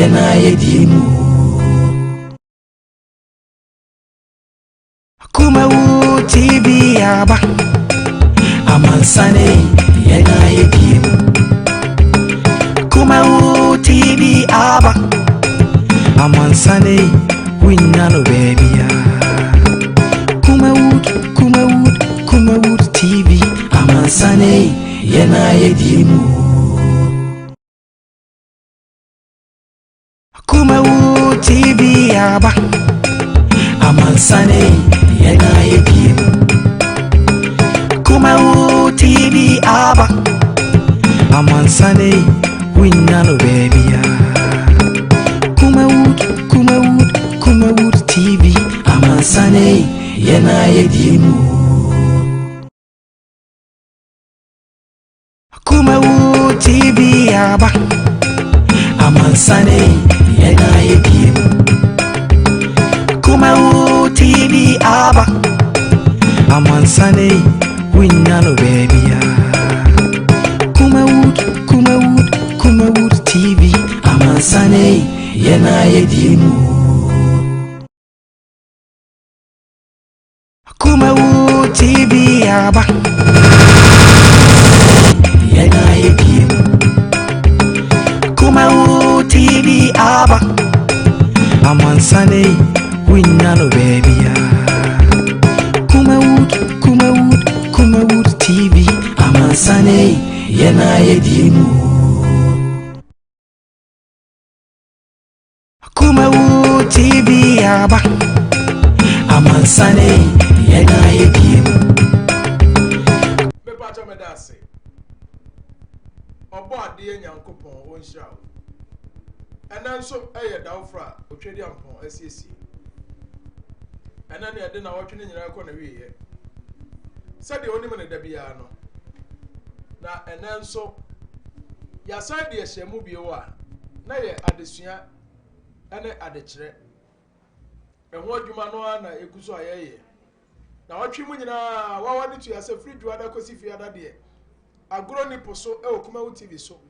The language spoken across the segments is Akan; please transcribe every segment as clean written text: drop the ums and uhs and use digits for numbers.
yena yedimu Kumawu TV aba amansane yena yedimu Kumawu TV aba amansane winnano baby ya Kumawu TV amansane yena yedimu Kumawu TV aba amansane yena yedimu Kumawu TV aba amansane winnano baby ya Kumawu TV amansane yena yedimu Kumawu TV aba amansane yena yedimu Kumawu TV aba amansane winnano baby ya Kumawu TV amansane yena yedimu Kumawu TV aba yena yedimu Kumawu TV aba amansane winnano baby ya Kumawu TV amansane yena yedimu Kumawu TV aba amansane yena yedimu Bepacho medase obo ade nyankopon wonhira enanso eye dawfra otwedi ampon asiesi enane ade na wotwe nyina ko na wiye sade onim ne da bia no na enanso ya side ye hyemu biewo a na ye adesua ene adekire eho adwuma no na eguso ayeye na wotwe mu nyina wawa ne tu ase free duada kosi fiada de agro ni poso e Kumawu TV so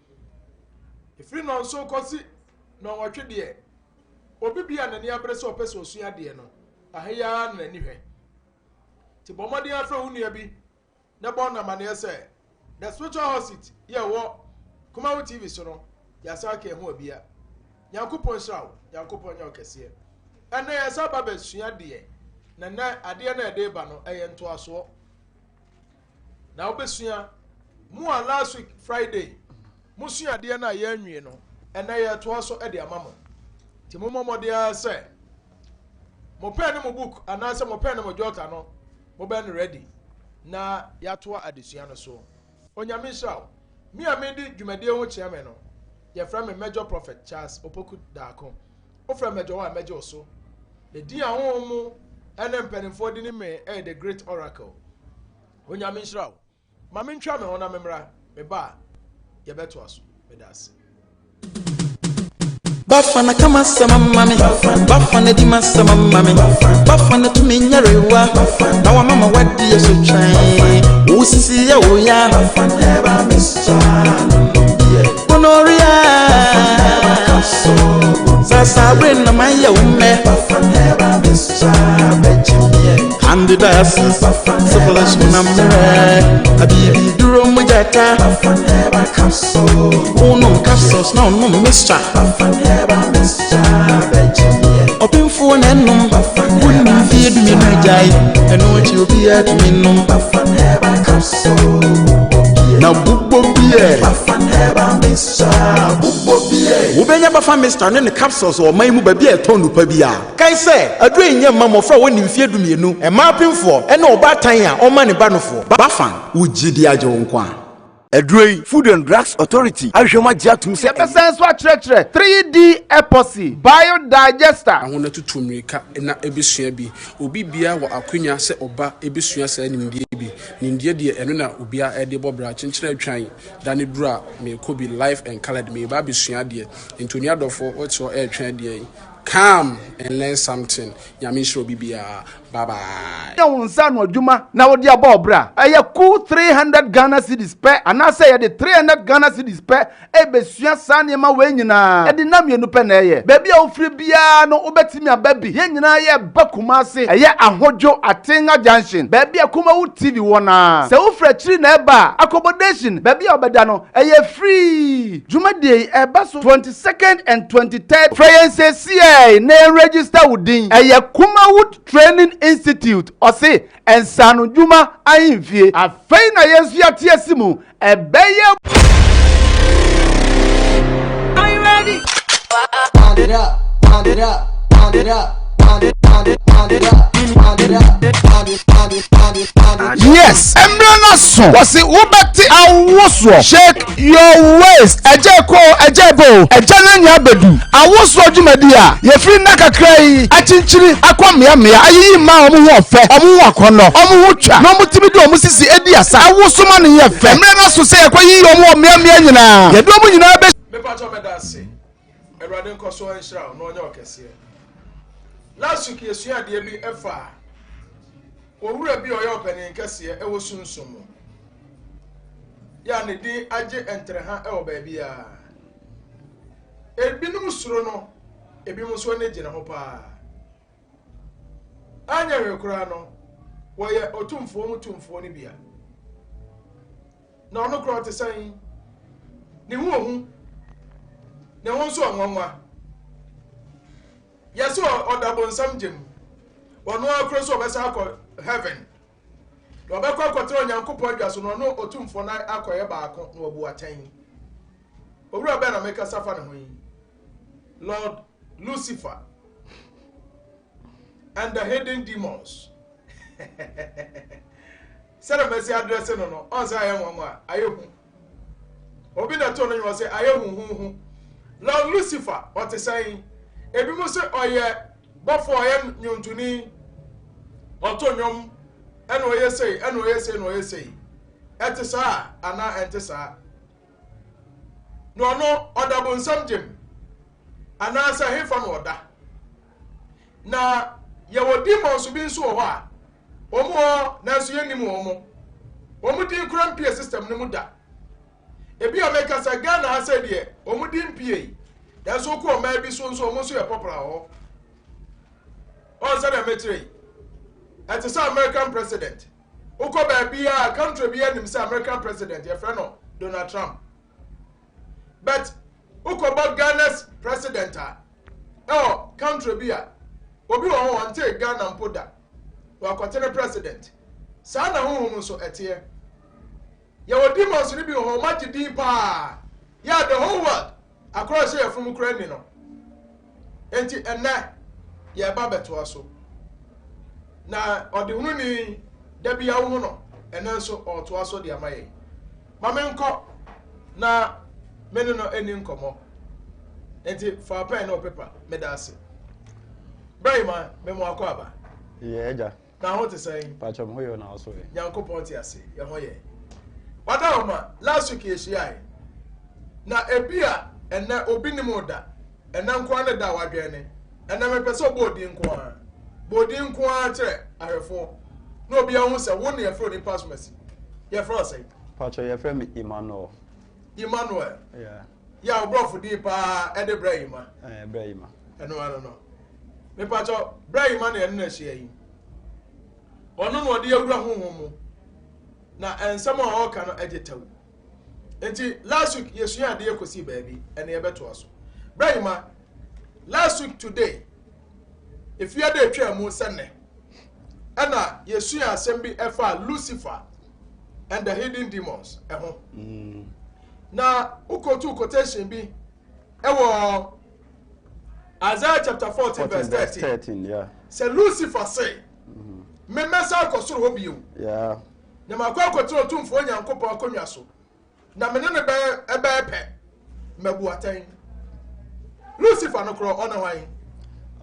free no so kosi no wotwe de obi bia na ni abrese opese osua de no ahya na ni hwe ti bomodi afra hunua bi na bon na mane ese the spiritual host ye wo Kumawu TV so no ya sa ka ho abia yankopon shawo yankopon nya okese ene ya sa baba sua de na ade na ede ba no eye nto aso na obesua mu last week Friday mu sua ade na ye anwie no ene ye to aso ede amamo ti mo momode ase mo pen mo book anase mo pen mo jota no mo ben ready na ya to adesua no so onyame shawo mi amedi dwumade ho chiame no ye fra me major prophet Charles Opoku Daako o fra major wa major so the dia ho mu ene mpanimfo di ni me the great oracle onyame shawo ma me ntwa me ho na memra me ba ye beto aso me das Bafana kama sama mami Bafana di masama mami Bafana tuminyarewa Na wa mama wadi ya so chai Usisi ya uya Bafana eba mischa Bonoria Sasa brena maya ume Bafana eba mischa Bechimie Handidasi Sopalash munamire Habibi duro mujata Bafana eba kapso Unum kapsos na unum mischa Bafana Open phone and num wouldn't feed me no jai and what you be at me num now bubo beer Ubenya bafa Mr. ne capsules or my mu baby tonu pabia kai say adwen nya mammo fra woni mfie dumienu e mapemfo e na obatan a o ma ne ba no fo bafan ugidi ajo nkwa Edrei Food and Drugs Authority ahwema jatum se epesenso atrekre 3D epoxy biodigester ahona tutumrika na ebesua bi obi bia wo akwanya se oba ebesua se nimdie bi nimdie de eno na obia ede bobra chenchera atwan dane dura me ko bi life and colored me ba besua de Antonia dofo what so atwan de come and learn something. Yamisho Bibia, Bye bye. Ya wonsa no adwuma na wo dia ba obra. Eye cool 300 Ghana cedis pe. Ana say ye de 300 Ghana cedis pe e besua sa ne ma we nyina. E de na mienu pe na eye. Baabi a ofri bia no obetimi ababi. Ye nyina ye bakuma ase. Eye ahodwo Atenga Junction. Baabi a Kumawood TV wona. Se ofra chiri na eba accommodation. Baabi a obeda no eye free. Juma dey e ba so 22nd and 23rd. Friday CA na register within. Eye Kumawood Training Institute ose ensano juma ayinfie afei na yesu ya tiesimu ebeye. Are you ready? Pound it up, pound it up, pound it up, pound it, pound it, pound it up, pound it up, pound it, pound it, pound it, pound it. Yes, Emmanuel was it ubati awoswo shake your waist ejeko ejebo ejananya bedu awoswo jumadia ye free nakakrai achinchiri akwamia mia ayi ma omu ho ofe omu ho akono omu ho twa no mutimi de omu sisi edi asa awosoma ne ye fe Emmanuel so say ekwayi omu omia mia nyina ye do omu nyina be me pacho me dase erade nkoso enhira no onye okese last week yesua de bi efa owura bi oyo openin kese e wo sunsumo ya ne din age entre ha e wo ba bia ebinum suro no ebi mo so ne gina ho pa anya rekura no wo ye otumfo ni bia na ono kro te san ni hu ohun ne won so onwanwa yeso odabo nsam jem ono akro so obesa akọ heaven do be kwa kwotro nyankopon dwaso no no otumfo na akoye baako no obu atan owura be na meka safa ne hoyi Lord Lucifer and the hidden demons sera mesi address no on say ayenwanwa ayehu obi na to no you say ayehu Lord Lucifer what is saying ebi mo se oye bofo oye nyuntuni otonyom eno oye sei etisa ana entisa no odabo nsam jem ana sa hefa no oda na ye wodi mo so bi nso ho a omo na so yenim omo din krampie system ne mu da ebi o meka sa Ghana ha se de omo din pie da so ko ma bi so nso omo so ye popra ho on say the metre at the American president uko ba bia country bia nim say American president your friend no Donald Trump but uko ba Ghana's president country bia obi wo want take Ghana mpoda wa kwatene president sa na honhom so etie ya wodi mo so bi ho ma gidi pa ya the whole world across here from Ukraine no enti enna ya ba beto aso na odihunu ni da bia wo no enna nso oto aso de amaye mamenko na menu no eni nkomo enti fa pen no paper medase Brahima memo akwaba Eja na ho te say pacho mo yo na so Yankopon ti ase ye ho ye wadawma last week yeshia na ebia enna obi ni moda enna nko na da wadwene enna me pese bodi nko a kire ahwefo na obi a hu se wo na ye fro ni pasmasi ye fro say pacho ye frame Emmanuel ya obrofo di pa ede Brahima Brahima no me pacho Brahima na enna hia yi ono no de awura honhom na ensama o ka no agetaw enti last week yesua de ekosi baabi ene ye beto aso Brahima last week today if you dey twa mu sene ana yesua asem bi efa Lucifer and the hidden demons eho na ukotu quotation bi ewo Isaiah chapter 14 verse 13 yeah say Lucifer say me mesa akosoro ho biu yeah na makwa kwotro tumfo nyankopon akonwa so na me ne be pe mabuatan Lucifer no kro ona wan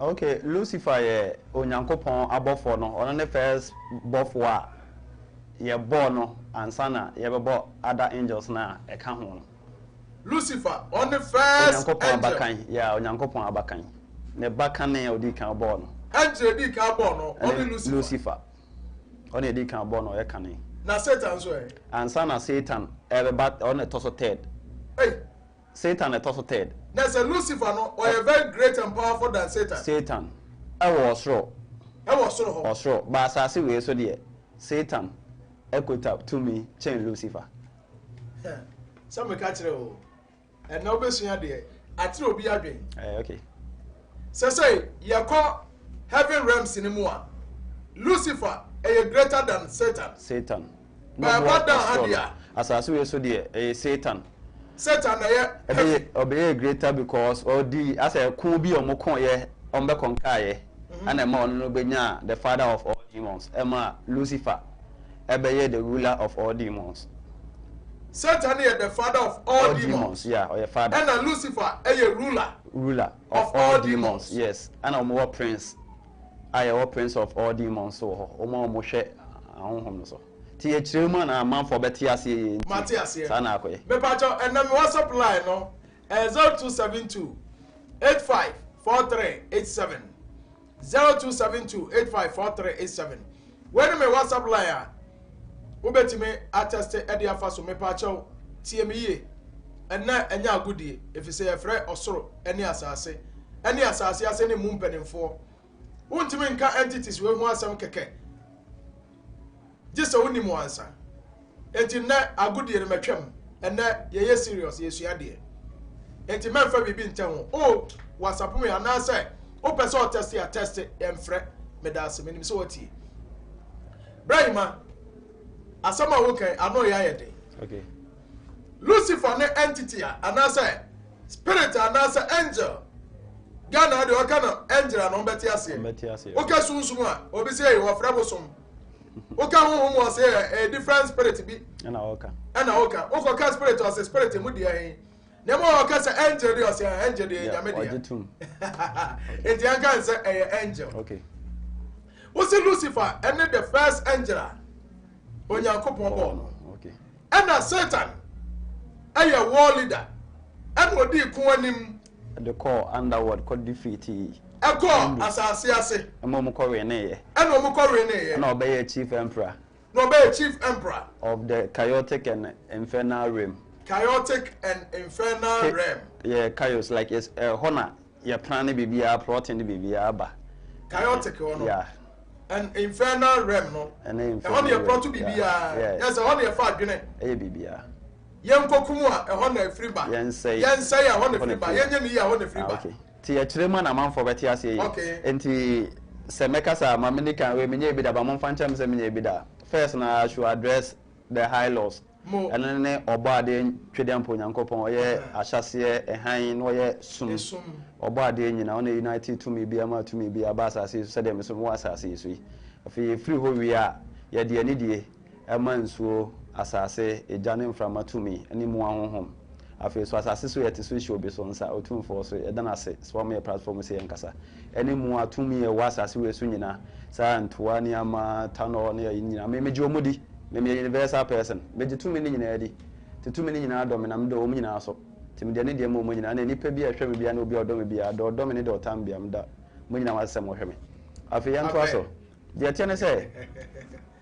okay Lucifer ye onyankopon abofo no ono ne first bofo a ye bo no ansana ye bebo other angels na e ka ho no Lucifer on the first onyankopon abakan yeah onyankopon abakan ne bakan ne odi kan bo no Angel di ka born no only Lucifer only di kan born no e kan na Satan so e ansa na Satan but on a toso third hey Satan a toso third there's a Lucifer no or a very great and powerful than Satan I was sure but asase we so there Satan equita to me chain Lucifer some catch o and no be sua there atire obi adwen okay say you call heaven realms in mu a Lucifer is greater than Satan but what down hadia asase we so there Satan na greater because all the as a kun bi omokon ye ombe konkaye and emma no benya the father of all demons emma Lucifer ebeye the ruler of all demons. Satan is the father of all demons. Yeah, or your father. And Lucifer is a ruler of all demons. Yes, and a prince. I am a prince of all demons. So omo moshe ahom so. Ti e chirema na man for beti ase. Mati ase. Sana akoye. Me pacho and na me WhatsApp line no 0272 854387 0272 854387. When me WhatsApp line Ubetime attest Eddie Afaso me pacho TME and na enya agudie if you say a frɛ osoro any asase ase ne mu mpanimfo wontime nka entities we ho asɛm keke gisa woni mu ansa enti na agudie ne matwam ɛna ye serious ye sua de enti manfa bibi ntam o WhatsApp me anase o person test emfrɛ me da ase menim so wati Brahima asama wokan ano ya yede okay Lucifer ne entity anasa spirit anasa angel Ghana de wakana angel no beti ase oka sunsun a obi say you afra bosom oka honhom was a different spirit bi na oka oka spirit was a spirit mu dia hin na mo oka say angel de was angel de nyame de enti anka say angel okay what's Lucifer and the first angel Onyankopon born. Okay. And Satan, a war leader, and what do you call him? The core underworld could defeat a core as I say, a Momokorene, and Momokorene, and obey a chief emperor. No, be chief emperor of the chaotic and infernal realm. Chaotic and infernal realm. Yeah, chaos like it's a honor. Your plan be plotting the BBA. Chaotic honor. Yeah. An infernal realm no only a pro to be yes only a fat dwene bibia yen kokumu a ehona free ba yen say a hona free ba yen nyemi a hona free ba okay ti ya chirema na man for beti ase yi enti se meka sa ma me kan we menye bi da ba mon fancha me se menye bi da first na I should address the high laws and then oba ade twede ampo nyankopon oye ahyase ehan no oye sum oba ade nyina on united to me bi ama to me bi abasa ase so de me so mo asase so yi afi free ho wi a ye de ani die emansuo asase ejane mframa to me ani mu ahohom afi so asase so yete so obi so nsa otumfo so e dana ase so me platform se yankasa ani mu atumi e wasase we so nyina sa ntoa ni ama tano ne nyina me meji omudi me universal person meji tumi ni nyina edi te tumi ni nyina do me na me do nyina so tim de ne de mo nyina na nipa bi a hwe me bia na obi odo me bia do me ne de otam bia me da mo nyina wasem hwe me afi yan to aso de tie ne se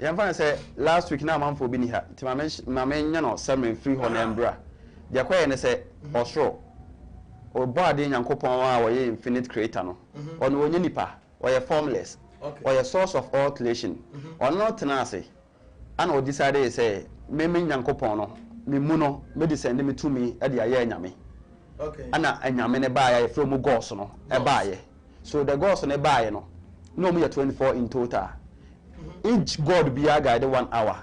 yan fa se last week na manfo bi ni ha tim ma me nya no semen free ho na embra de kwaye ne se osro obo ade nyankopon a wo ye infinite creator no ono onye nipa wo ye formless wo ye source of all creation ono tenase ana o decide say me nyankopon no me mu no me descend me to me e de aye anyame ana anyame ne ba ya from gods no e ba ye so the gods ne ba ye no no me 24 in total each god be a guide 1 hour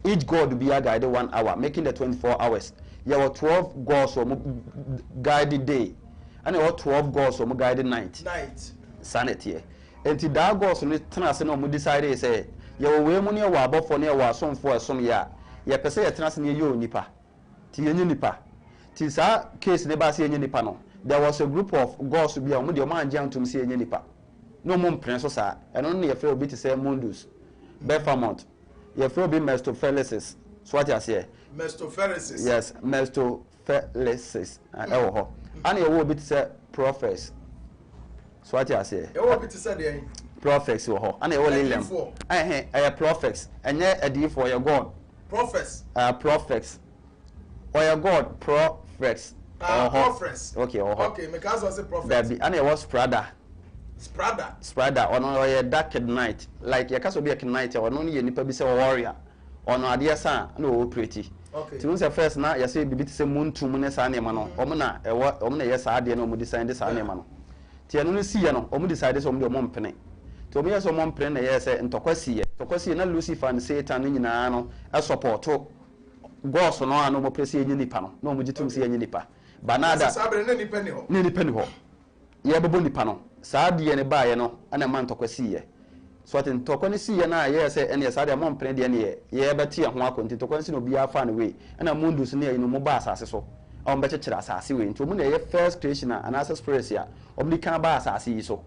each god be a guide 1 hour making the 24 hours there were 12 gods who guide day and there were 12 gods who guide night sanity enti da gods no tenase no mo decide say ye we mu ne wa abofo ne wa asomfo esom ya ye pese ye tenase ne ye onipa ti ye nipa ti sa case ne ba se ye nipa no there was a group of gods bi a mo de o man jantum se ye nipa no mo mpren so sa eno ne ye fe obi ti say mundus Bephamont ye fe obi Mephistopheles so what you say Mephistopheles yes Mephistopheles and ho and ye wo obi ti say prophets so what you say ye wo obi ti say de prophets wɔ hɔ ana ɛwɔ lilium ɛyɛ prophets ɛnyɛ adiifo ɔyɛ god prophets ɔyɛ god prophets prophets okay okay because I say prophets dabi ana ɛwɔ sprada ɔno ɔyɛ dark night like yɛka so bi a night ɔno ne yɛ nipa bi sɛ warrior ɔno adeɛ sa na ɔwɔ pretty ti wo sɛ first na yɛsɛ bibi te sɛ muntum ne saa nneɛma no ɔmo na yɛ saa adeɛ na ɔmo design de saa nneɛma no ti ɛno no siɛ no ɔmo decide sɛ ɔmo de ɔmo mpene ti ɔmo yɛ sɛ ɔmo mpene na yɛ sɛ ntɔkwa siɛ na Lucifer ne Satan ne nyinaa no ɛsupporto gods no a no ɔmo presi enyi nipa no na ɔmo gye tum sɛ enyi nipa banada ne nipa ni hɔ yɛ bɛbɔ nipa no saa adeɛ ne baayɛ no ana ma ntɔkwa siɛ so ati ntɔkwa ne siɛ na yɛ sɛ ɛne saa adeɛ mo mpene deɛ ne yɛ bɛte ho akɔnti ntɔkwa ne si na obi afa ne wei ana mundus ne yɛ no mo ba asase so ɔmo bɛkyekyere asase wei nti ɔmo na yɛ first creation a anasa spirits a ɔmo di kan ba asase yi so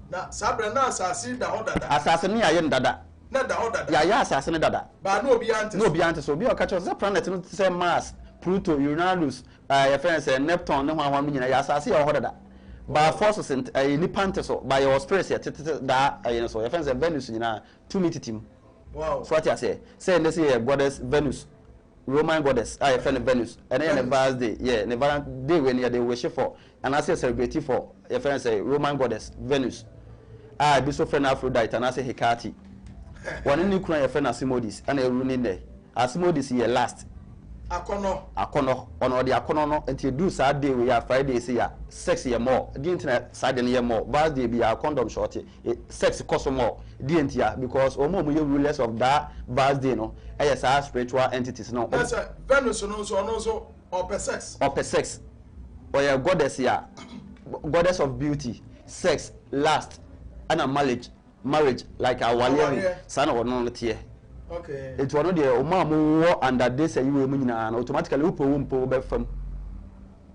na sabre na asase da hɔ dada asase ne yɛ ndada na da hɔ dada yɛ asase ne dada ba na obi ante so obi ɔka kyerɛ sɛ planet no sɛ Mars Pluto Uranus yɛ fɛn sɛ Neptune ne ho ahom nyina yɛ asase yɛ hɔ dada ba forces nipa nte so ba yɛ spirits yɛ tete da no so yɛ fɛn sɛ Venus nyina tumi titim wow so ati ase sɛ ne sɛ yɛ goddess Venus Roman goddess yɛ fɛn Venus ɛne yɛ ne birthday yɛ ne day when yɛ de wish for and as celebrate for yɛ fɛn sɛ Roman goddess Venus bi so fɛn Aphrodite and as Hecate one ni kura yɛ fɛn Asimodeus ɛna ɛru ni nɛ Asimodeus yɛ last akono ono de akono no enti do saa day we ya Friday say ya sex ye more di internet saa day ye more birthday bi ya condom short sex cost more di enti ya because omo ye rulers of that birthday no e saa spiritual entities no that's Venus no so or sex or ya goddess ya goddess of beauty sex last and marriage like our walian sana wono tie okay it one dey o ma mo under this you we nyina na automatically upo be fam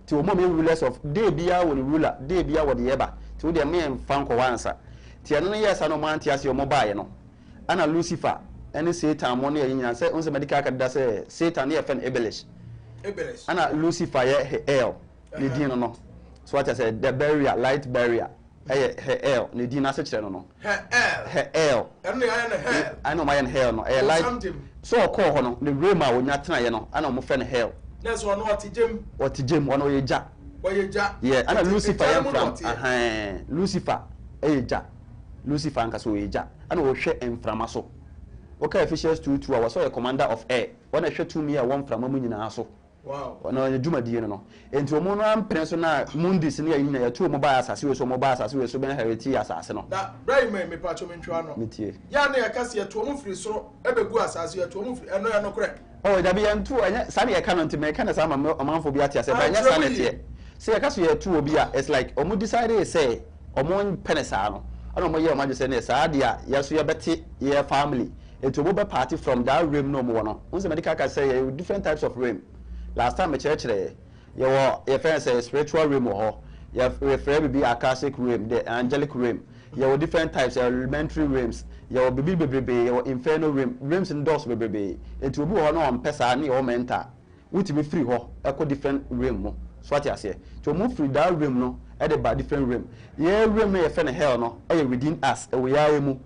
ti o ma me rulers of day bia wo ruler day bia wo de yeba ti o dey me fan ko wansa ti eno no yes no man ti ase o mo baaye no ana Lucifer any Satan mo no nyina say on se medical card da say Satan ye fen Iblis ana Lucifer ye hell ne din no so what I said the barrier light barrier hell ne din ase kire no hell I know my hell no light so call ho no the room a wonya tena ye no ana mo fe ne hell that's one what jem ono ye ja yeah ana Lucifer ye from Lucifer ja Lucifer anka so ye ja ana wo hwe emframa so okay Ephesians 2:2 I was so a commander of air when I hwe to me a one from mu nyina so wow ono ye dwuma die no enti omo no ampre so na mundis ne yina ya to mo ba asase we so mo ba asase we so ben heriti asase no da brai me pacho me ntwa no metie ya na ya kase ya to mo firi soro ebegu asase ya to mo firi eno ya no kore oh da bi ya ntu anya sa ne ya ka no nti me ka na sa ma amanfo bi ate ase ba nya sa ne tie se ya kase ya tu obi a it's like omo decide say omo penesa no ana mo ye omo je ne sa dia ya so ya beti ye family eto mo be party from that realm no mo no unse medical ka say different types of realm last time me church your friends say spiritual realm ho your refer be akashic realm the angelic realm your different types elementary realms your bebe your infernal realms in those bebe it will be ho no on pesa na your mental which be free ho e different realm mo so what you say to move through that realm no e dey by different realm your realm na your hell no e within us e we are mu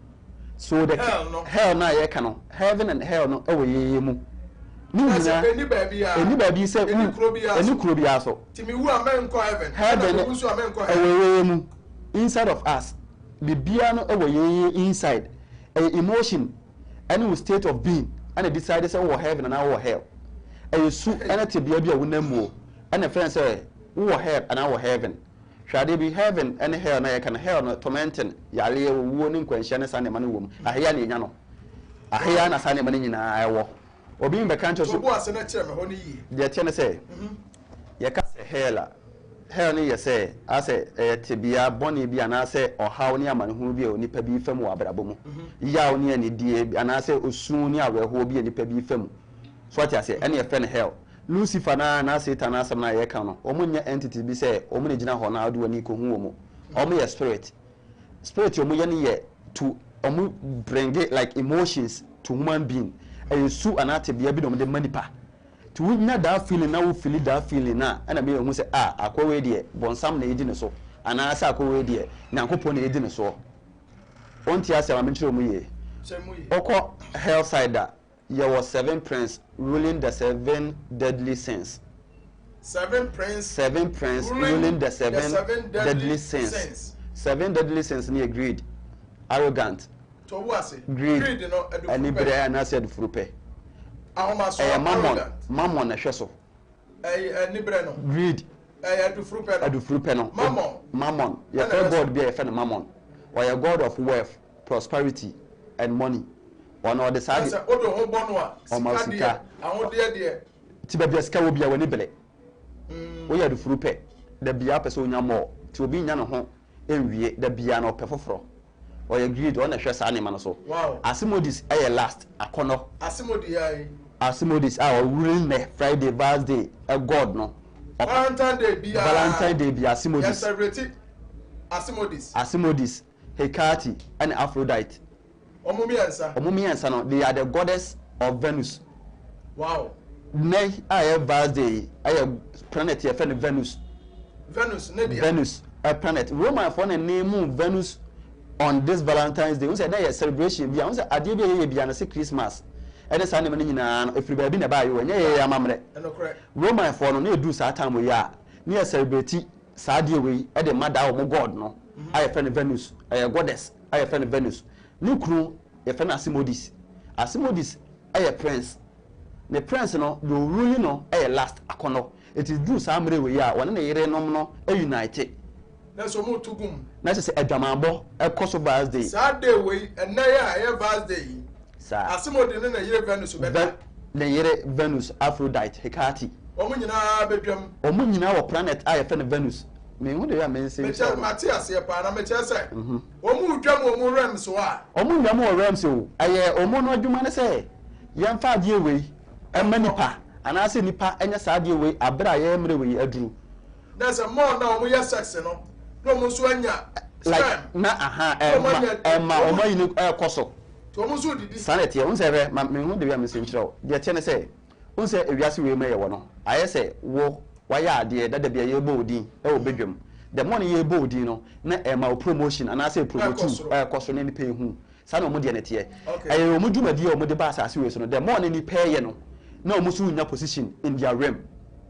so the hell na ye ka no heaven and hell no e we mu any baby say any krobia so timi wu amen ko heaven wu amen ko heaven inside of us bibia no e inside emotion any state of being and decide say we heaven and our hell su any tibia bia wo namu and friend say we hell and our heaven shall be heaven and hell na can hell no tormenting yale wo ni nkwanhia ne sane mane wo ahia ne nya no ahia na sane mane nyina ayo obi mbe kancho so bo ase na kire me ho ni yi de tie ne say ye ka se hell ni ye say ase tibia boni bi ana se ohaw ni amanhu bi onipa bi fam wa abrabo mu yaw ni ani die ana se osu ni aweho bi onipa bi fam so ati ase ene ye fe ne hell Lucifer na Satan asem na ye kan no omunya entity bi say omune gina ho na ado ani ko hu omu omu ye spirit omu ye ne ye to omu bring it like emotions to human being su anate bia bi no de manipa to nya that feeling na wo feel that feeling na ana me hu say akwa we de bonsam na edi ne so ana asa akwa we de nyankopon na edi ne so on tia se mamentro mu ye oko hell side that there was 7 prince ruling the 7 deadly sins. 7 prince ruling the 7 deadly sins. 7 deadly sins near greed, arrogant, greed, and Ibrea and I said frupe. Mammon a sheso. Greed. Mammon. Your third God be a friend of mammon, or a God of wealth, prosperity, and money. Or no, the side of Masika. Tibabiaska will be a winibele. We are the frupe, the Bia Persona more, to be none of home, envy the Biano Perfofro. Or agreed on a shess animal so. Wow. Asimodis a last, a corner. Asimodis our ruling me Friday, birthday, a god no. Valentine Day be Asimodis. Asimodis, Hecate, and Aphrodite. Omumiansa, they are the goddess of Venus. Wow. May I have birthday, I have planet here, Venus. Venus, a planet. Roman phone and name Venus on this Valentine's Day. We say that celebration. We say Adibia be an Christmas. And the Sunday morning, if you be nearby you, and yeah, mamre. Roman phone no do Satan we are near celebrity Sadia way at the mother of God. No, I have Venus, I have goddess, I have Venus. New crew, a friend Asimodis. Asimodis, I have prince. The prince no do rule no a last akono. It is do samre we are one na no a united. Na so mo tugum. Na say adwamabo e koso birthday. Saturday we and na ya birthday. Sa Asimodi na yere Venus be da. Na yere Venus Aphrodite Hecate. Omo nyina bedwam. Omo nyina wo planet I friend Venus. Me hu de ya me say. Me tell Matthias here pa na me tell say. Omo dwam omo rams so a. Omo dwam o rams o. Aye omo no adwuma ne say. Yemfa de we. Emma nipa anase nipa enya saade we abra ye mre we aduru there's a more now we are sex no mo so anya like na aha emma omayini ekoso to mo so didi sanete ye unse be me hu de bia me senchiro de tie ne say unse ewiase we me ye wo no aye say wo waya ade da bia ye bo odin e wo bedwam the money ye bo odin no na emma promotion anase promote ekoso ne nipa hu sana mo de ne tie aye o mo dwumadi o mo de ba asase we so no the money ni pay ye no no musu nya position in their realm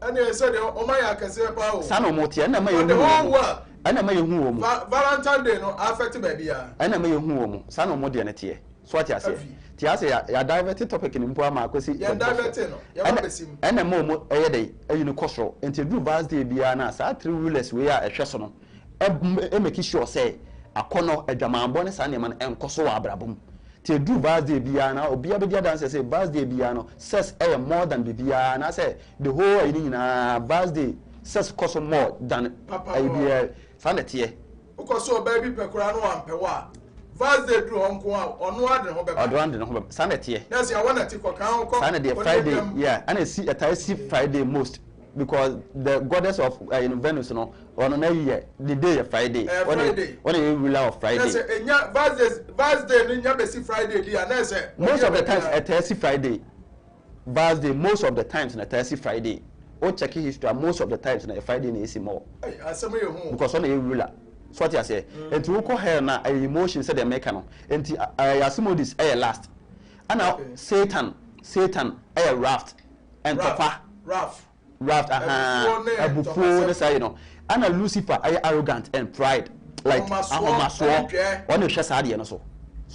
and they said o my akase pa o sana mo tie na ma ye hu ana ma ye hu wo mu Valentine Day no affect baby ya ana ma ye hu wo mu sana mo de ne tie so ati ase tie ase ya divert topic ni mpo ama akosi ya divert no ya ba besim ana mo eye dey ayi no kosoro enti do birthday bia na sa three rulers we a ehwe so no e make sure say akono adwamambo ne sa ne man enkoso wa abrabom te do birthday biana obia be dia dance say birthday biano says more than bibia na say the whole na birthday says cost more than bia sanete ukoso baby pekura no ampewa birthday do onko a ono ade ho be odwande no ho sanete na say I want to ko kan ko sanete Friday yeah and I see Friday most because the goddess of Venus no ono na year the day Friday when you ruler of Friday yes enya Thursday no nya be see Friday dia na say most of the times at Thursday Friday Thursday most of the times na Thursday Friday o check history most of the times na Friday na isi more asem ye hu because ono ruler so what you say enti wo ko hair na emotion say the make no enti Asimodis last and Satan raft and tofa raft abufu ne say no ana Lucifer arrogant and pride like ahomaso on the shasade no so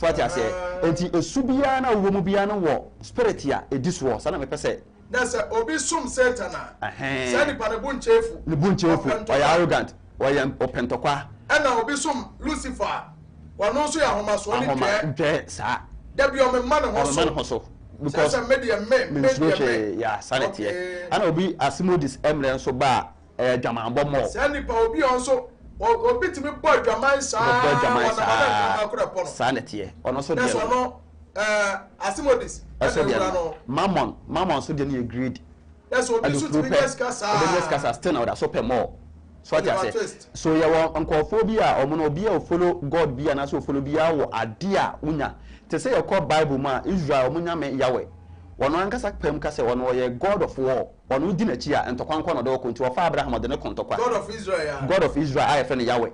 what you say enti esubia na wo mu bia no wo spirit ya edis wo sana me pese that's obi sum Satan say ni pa ne bunchefu arrogant opentokwa ana obi sum Lucifer wano so ya ahomaso ni dwe sa da bi o me man ho so because media yeah sanity and obi Asimodis emre nso ba dwamambo mo sanipa obi onso obi timi boy dwaman sa sanity ono so de no Asimodis mammon so de na agreed that's obi so timi kasa still na so pe more so what I say so ya won nkofobia omo no obi a follow God bia na so follow bia wo ade a unya te say your Bible ma Israel omo nyame Yahweh wono ankasa pem ka say wono ye God of war wono di na chi a entokwankwa no de ko nti wo fa Abraham de ne kontokwa God of Israel I friend Yahweh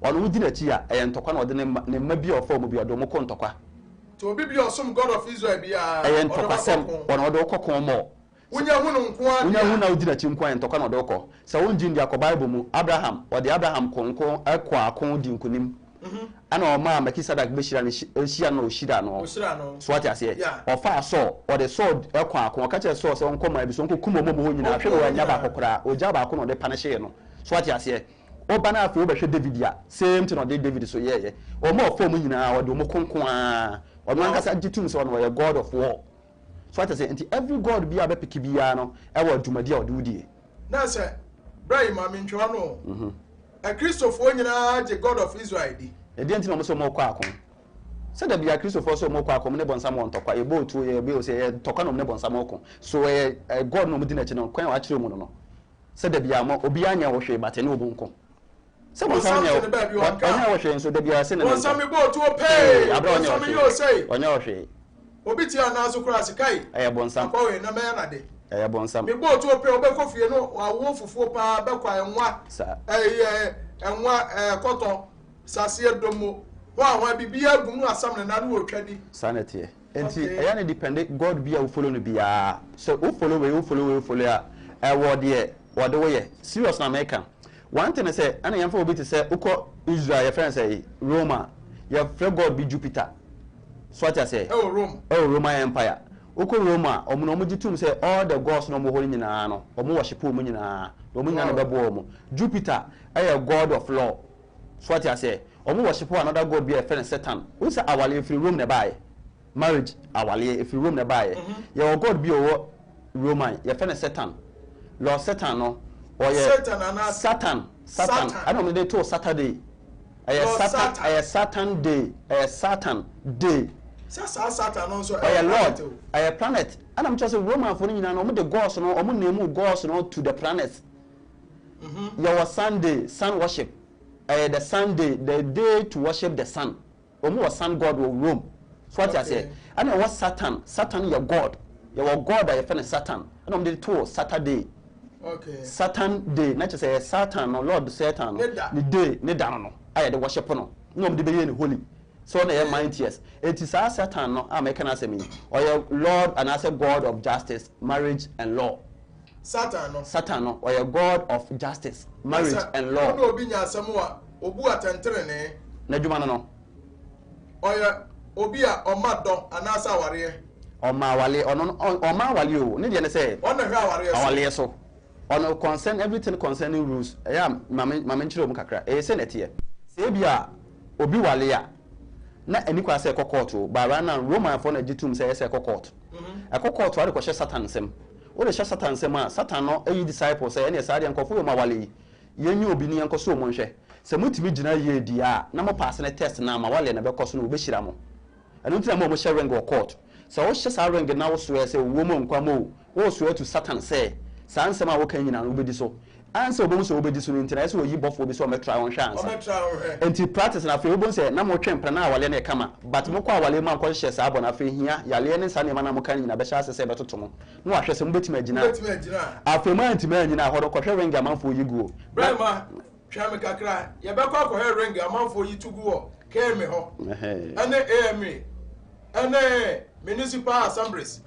ono wudi na chi a ntokwa na ode ne mma bi ofo mu bi odo mo ko ntokwa to obi bi osum God of Israel bi a ntokwa sem ono odo kokon mo Unya hunu nkoa unya hunu udi na chi nkoa ntokwa na odo ko se wonji ndi akọ Bible mu Abraham ode Abraham konko ekwa akon di nkunim ana o ma Melchizedek be shira ne shia no shira no so what ase o fa so o de so ekwa akon ka che so se nko ma bi so nko kumo mo ho nyina hwe wa nya ba kokora o ja ba akon no de panishe no so what ase o bana afi o be hwe David ya same thing no de David so ye o ma o fo mu nyina o de mo konkon a o man kasa gitum so no ye God of war so what ase nti every god bi abe piki bia no e wo dwumadi a o de wudie na se Brahim amintwa no a Christopher nyina je God of Israel di e de ntina mo so mo kwa akon se da bia Christopher so mo kwa akon ne bonsam on tokwa e bo tu ye be o se ye tokwa no ne bonsam okon so god no mo di na chi no kwan wa kire mu no se da bia mo obi anya wo hwe bate ne obunko se bonsam anya wo hwe nso da bia se ne bonsam bo tu o pay bonsam yo say onya wo hwe obi ti ana so kura sikai bonsam ko we na me na de bonsam me bo tu o pay obekọ fie no awo fufuo pa bekwa enwa enwa koto sase domo wa bibia gunu asam na no otwadi sanity enti eya ne depend god bia wo follow no bia so wo follow a word here word wo ye serious na American one thing say ana yamfa obi te say uko Israel your friend say Roma your friend god be Jupiter so what I say Roman empire uko Roma omo no gitum say all the gods no mo ho nyina no omo worship omo nyina omo nyina no bebo omo Jupiter a god of law so what I say omo worship another god be a friend Satan we say awale if Rome na buy marriage awale if Rome na buy your god be o Roman your friend Satan Lord Satan no or Satan I don't know they told Saturday Satan day Satan also Lord a planet and I'm just a Roman for you know the gods no omo name gods no to the planets your Sunday sun worship the Sunday the day to worship the sun omo was sun god of Rome so what I say and was Satan your god your god that you find Satan and I'm the told Saturday Satan day not just say Satan or Lord Satan the day ne dan no I the worship no the be holy so na mind yes it is Satan no am can say me or your Lord and as a god of justice marriage and law Satan no or your god of justice marriage and law no obi nya asem a obu atentere ne na dwuma no oya obi a omado anasa aware omawale omawale o ne de ne say ona hwe aware so ono concern everything concerning rules mama nchire mu kakra say netie say bia obi wale a na anikwa say court o bara na Roman for na gitum say court court wa de ko Satan nsem o de Satan nsem a Satan no ayi disciples say na say nkofo yo ma wale yenyu obi ni nkoso mo nhwe se mutimi gina ye di a na mo pass na test na ma wale na be koso no obehira mo enu ntina mo hye ring o court so wo hye sa ring na wo so say wo mo nkwa mo wo so to Satan say sansem a wo kan nyina no obedi so answer obom so obedi so ntina say oyi bofo bi so me try on chance enti practice na fe obom say na mo twempra na awale na kama but mo kwa awale ma ko hye sa abo na fe hia yale ne sa ne ma na mo kan nyina be hye say betoto mo no ahwe se mo betima agina afa ma antima anyina hodo ko hwe ring amanfo yi guo brema hwa me kakra ye be kwa ko hwe ring amanfo yi tugu wo ke me ho ane AMA ane municipal assemblies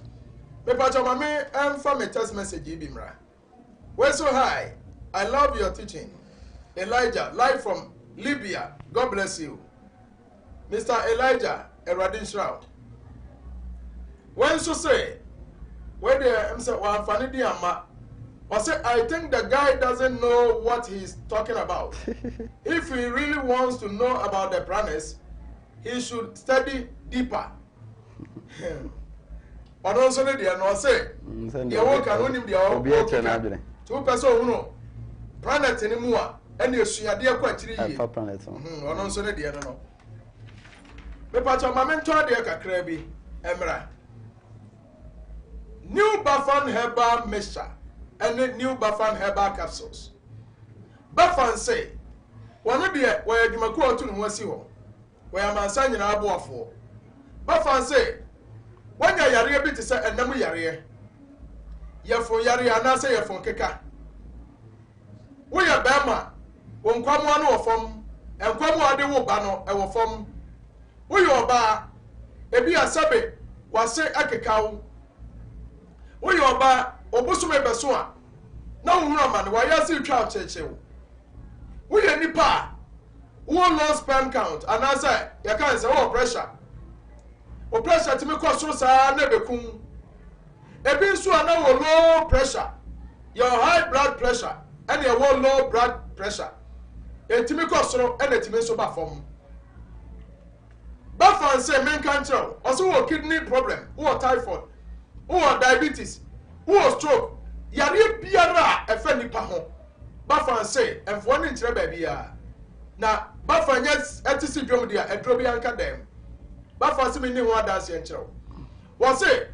me pacha mama emfa me text message yi bi mra we're so high. I love your teaching. Elijah, live from Libya. God bless you. Mr. Elijah, Eradin Shroud. When so say, where the I think the guy doesn't know what he's talking about. If he really wants to know about the planets, he should study deeper. I don't say they are not say. You won't can him the two person no planet anymore and you see a dear quantity planet on so the other no me patch on my mentor dear kakrebi emra new Buffon herbal mixture and new Buffon herbal capsules Buffon say one of the where you make to no wasi ho where man san nyina aboafo Buffon say when you yare bit say enam yare yefo yare anase yefo keka wo ya bema wo nkwamo no ofom enkwa mu ade wo ba no e wo fam wo yo ba ebi asabe wase akekawo wo yo ba obusume beso a na wo hura ma ne wa ya se twa chechewo wo ye nipa wo low sperm count and as ya kan say wo pressure ti me ko so sa na bekun ebi nso na wo low pressure your high blood pressure and your low blood pressure etimi ko so and etimi so ba fom ba fan say men kan tell also wo kidney problem wo typhoid wo diabetes wo stroke yare biara efa nipa ho ba fan say enfo ni nkyere ba bia na ba fan yes etisi dwom dia edro bi anka dem ba fan say me ni ho adanse nkyere wo say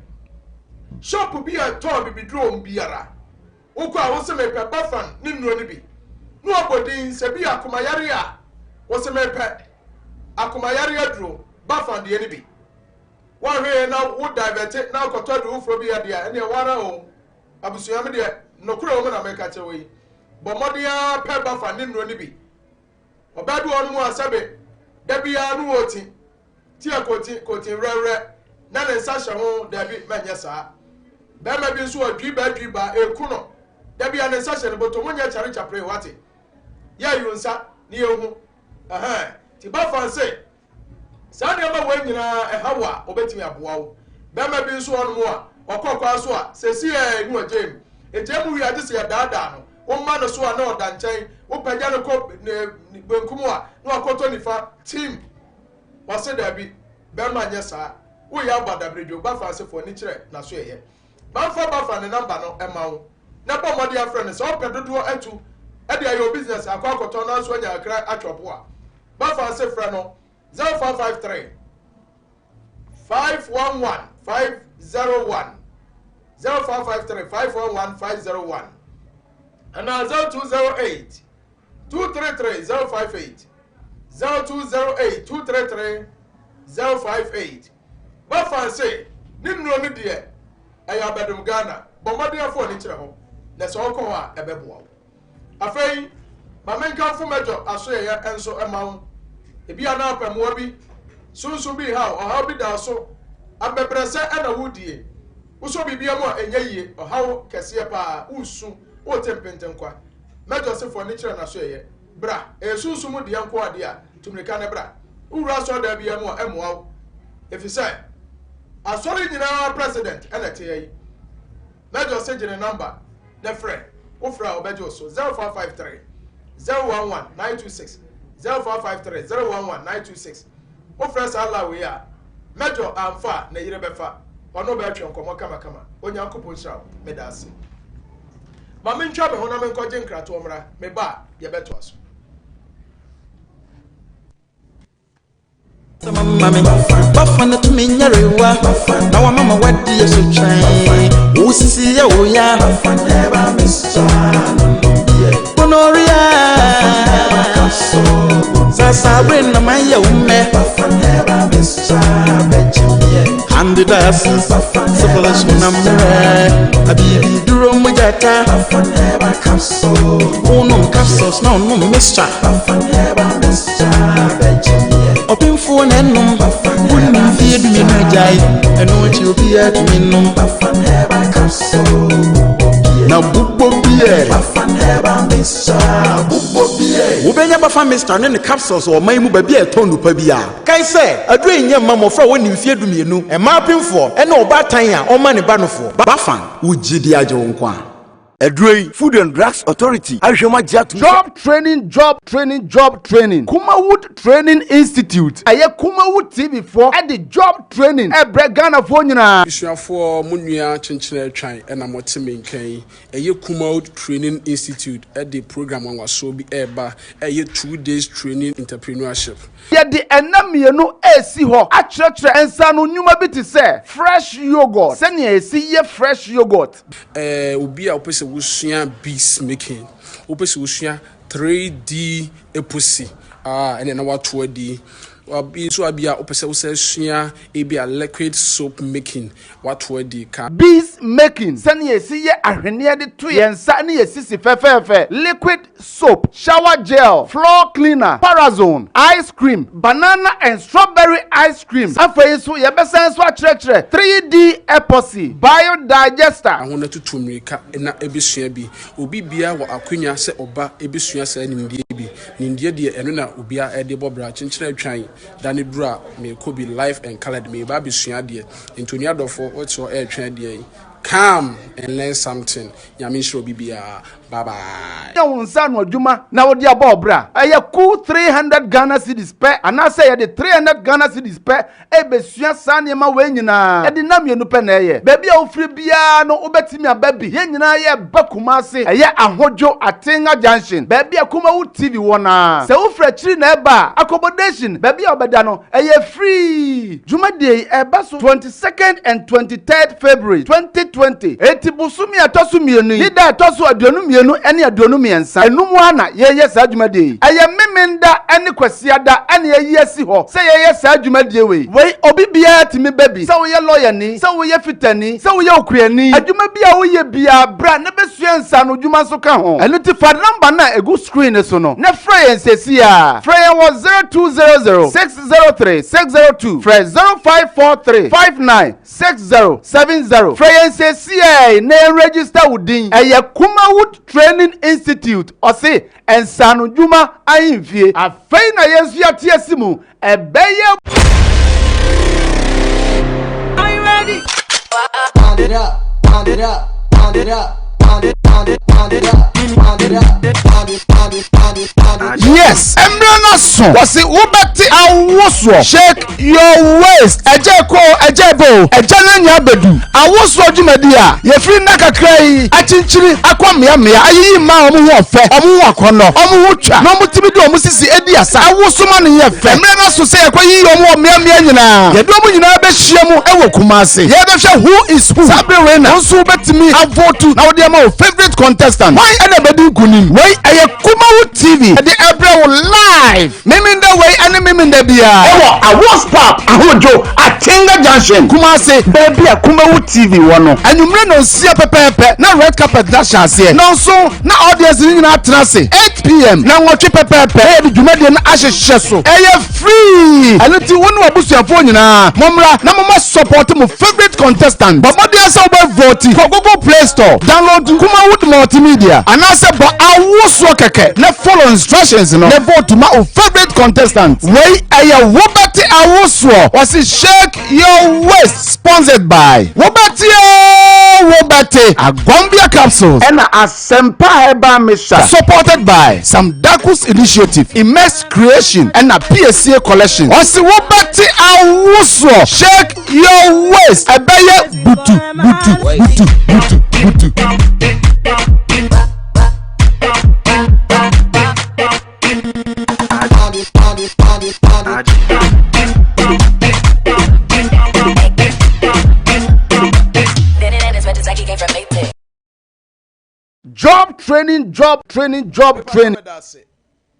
shop bi a to bi drum biara wo ko a wo say me pe ba fan ni nuro ni bi no abodin se bi akomayare a wo say me pe akomayare aduro ba fan de ni bi wa hwe na wo divert na koto de wo fro bi ade a ene wara o abusuya me de no kuro wo na me ka chewe bo modia pe ba fan ni nuro ni bi obadu onu mu asabe da bia no woti ti akoti rere na ne sa hye ho da bi manya saa ba ma bi nso adwi ba ekuno da bia ne sa hye ne boto munya chare chapre wate ya yunsa ni ehu ti ba fan say saa ne ma wanyina ehawa obetimi aboawo ba ma bi nso onu mu a okokwa so a sesi enu ajem ejemu wi ade se ya daada no wo ma no so a na oda nchen wo pagya no ko benkumu a na akoto nifa team wase da bi ba ma nya saa wo ya gbadabrejo ba fa se fo ni kire na so eye ba fa ne number no ema wo na ba modi afre so pedodo atu e dia your business akoto na so nya akra atwopo a ba fa se fre no 0553 511 501 0553 511 501 and 0208 233 058 0208 233 058 ba fancy ni nro ni de aya bedum Ghana bomade afo ni kire ho na so ko a ebeboa afei ma menka fo mejo aso ye enso emawo ebi ana apamoa bi sunsun bi ha o ha bi da so abebrese ana wudie uso bibia mo enya yie o ha kese pa usu o tempentenkwa mejo se fo ni kire na so ye bra sunsun mu de yanko ade a tumrika ne bra ura so da bia mo emoa efise asori nyina president ene te yi mejo se gene number the friend ofra obejo so 0453 011 926 0453 011 926 ofra sala we a mejo amfa na yire befa ono be atwe nkomo kama onyankopon hira medase ma mentwa be ho na menkoje nkrato omra me ba ye beto aso Mami, bafana to me nyarewa. Now I'm mama wadi ya so train. Usisi ya oya. Never miss Bonoria. Sasa brain na maya ume. Never miss Handed syphilis number. Abibi duro mujata. Never no capsules, no mister. Never miss Open phone and num, wouldn't feed me no jai, and what you be at me num. Now, Bubbo beer, Ubenya Bafa Mister and the capsules or my move be a tonu pabia. Kai say, a drain young mamma for when you feed me no, and mapping for, and no bad time or money banner for. Bafan, would Jidia Jonkwan. Edrei Food and Drugs Authority. Job training. Kumawood Training Institute. Aye Kumawood TV for at the job training. Ghana for nyina. Issue for Munya Chinchilla Try and I'm what mean Kay. Aye Kumawood Training Institute at the program on was so be eba. Aye 2 days training entrepreneurship. Yet the enemy no AC ho. Achre ensa no nyuma bi te say fresh yogurt. Send ye see ye fresh yogurt. Ubi a person wusua bees making opese wusua 3D epoxy and then our 2D Wabi so abia opese wo se sua ebia liquid soap making what di ka bees making sani yesi ye ahwene de to yensa ne yesi si fefefe liquid soap shower gel floor cleaner parazone ice cream banana and strawberry ice cream afei so ye besen so akyerɛkyerɛ 3D epoxy biodigester ahona tutumrika na ebisua bi obi bia wo akwanya se oba ebisua sa nimdie bi nimdie de eno na obia ede bobra kyenkyerɛ atwan dane dura me ko bi life and colored me ba bisua de ntoni adofo ocho atwan de come and learn something nyame shiro bibia bye bye ya wonsa no adwuma na wodi abobra eye cool 300 Ghana cedis pe anase ye de 300 Ghana cedis pe ebesua sane ma we nyina e de na mienu pe na eye baby a ofri bia no obetimi ababi ye nyina ye bakuma ase eye ahodwo atenga junction baby akuma wu TV wona se ofra chiri na eba accommodation baby a obeda no eye free juma dey eba so 22nd and 23rd February 2020 eti busumi atosu mienu hida atosu aduonu mienu ene aduonu miensa enum ana ye sa adwumade eye memenda ene kwasiada ene ye asi ho se ye sa adwumade we obi bia timi baby se wo ye lawyer ni se wo ye fitani se wo ye okuani adwuma bia wo ye bia bra ne besua nsa no adwuma so ka ho eno ti fa number na egu screen so no ne frey ensesi a frey was 0200 603 602 frey 0543 596070 frey ensesi na register wudin eye Kumawood Training Institute osi ensano dwuma ayimfie afei na yesu ate asimu ebeye Are you ready? Pound it up, pound it up, pound it up, pound it, pound it, pound it up, pound it up, pound it, pound it, pound it, pound it. yes emrana so wasi ubati awoswo shake your waist ejeko ejebo ejananya bedu awoswo dwumadi a ye free na kakra yi achinchiri akwamia mia ayi ma omu ho ofe omu ho akono omu ho twa na omu timi de omu sisi edi asa awosoma ne ye fe emrana so se ekwayi omu mia mia nyina ye do omu nyina be hye mu ewo kumase ye be hwe who is who sabre we na nso betimi avotu na wode ma favorite contestant why ena bedi kunim why eye Kumawood TV the every live meminda way and meminda bia ewo awos pap ahojo atenga junction Kumase baby a Kumawood TV wono anumre no sia pepepe na red carpet dash ase no so na audience ni na trase 8 p.m. na nwotwe pepepe e de dwumade na ahyehye so eye free anoti wonu abusuafo nyina momra na mama support mo favorite contestant bomode asa oba vote for Google Play Store download Kumawood multimedia anase bo awoswo keke na follow instructions no ne vote ma o favorite contestant wey aya wobati awoswo was shake your waist sponsored by wobati Agombia capsules and Asempa Heba Misha supported by some Dakus initiative immense creation and a PSA collection was wobati awoswo shake your waist ebeye butu job training.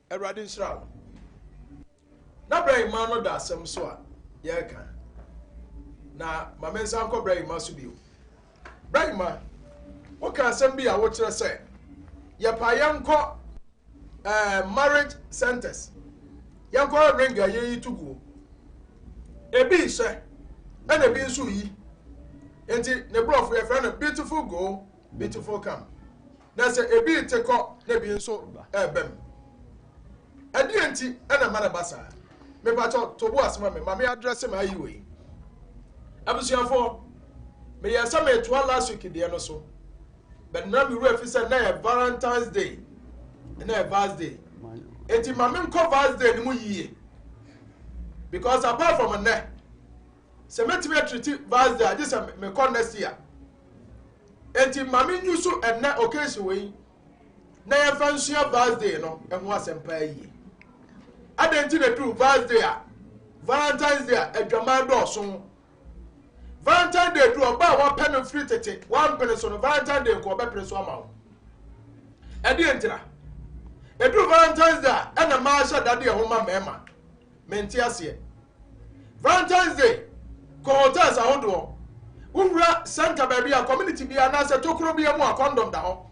Erade nsra. Na brai ma no da asem so a ye ka. Na mamensa nko brai ma so bio. Brai ma wo ka asem bi a wo kire se ye pa yanko marriage centers. Yanko ringa ye yitugu. Ebi se and ebi nso yi. Enti ne brof ye friend beautiful go, beautiful come. Na se ebi teko na bi nso bem. Adi enti na mara basa. Me pa to bo asema me mama address me ayi we. Abusuafo me yesa me to last week de no so. But na me ru afisa na Valentine's Day. Na Thursday. Enti mama nko Thursday ni mu yiye. Because apart from a ne se metime treat Thursday I just me call next year. Enti mama nyusu na occasion we na ya fansia Thursday no enho asempa yi. Adenti na do Thursday a Valentine's Day adwama do so. Valentine's Day do oba wa pen free tete one pen so no Valentine's Day ko oba pen so ama wo. Edi entra. Edu Valentine's Day na ma sha dade e ho ma mema. mentiasie Valentine's Day hotels ahodo wura center baby a community bia na se tokro bia mu a condom da ho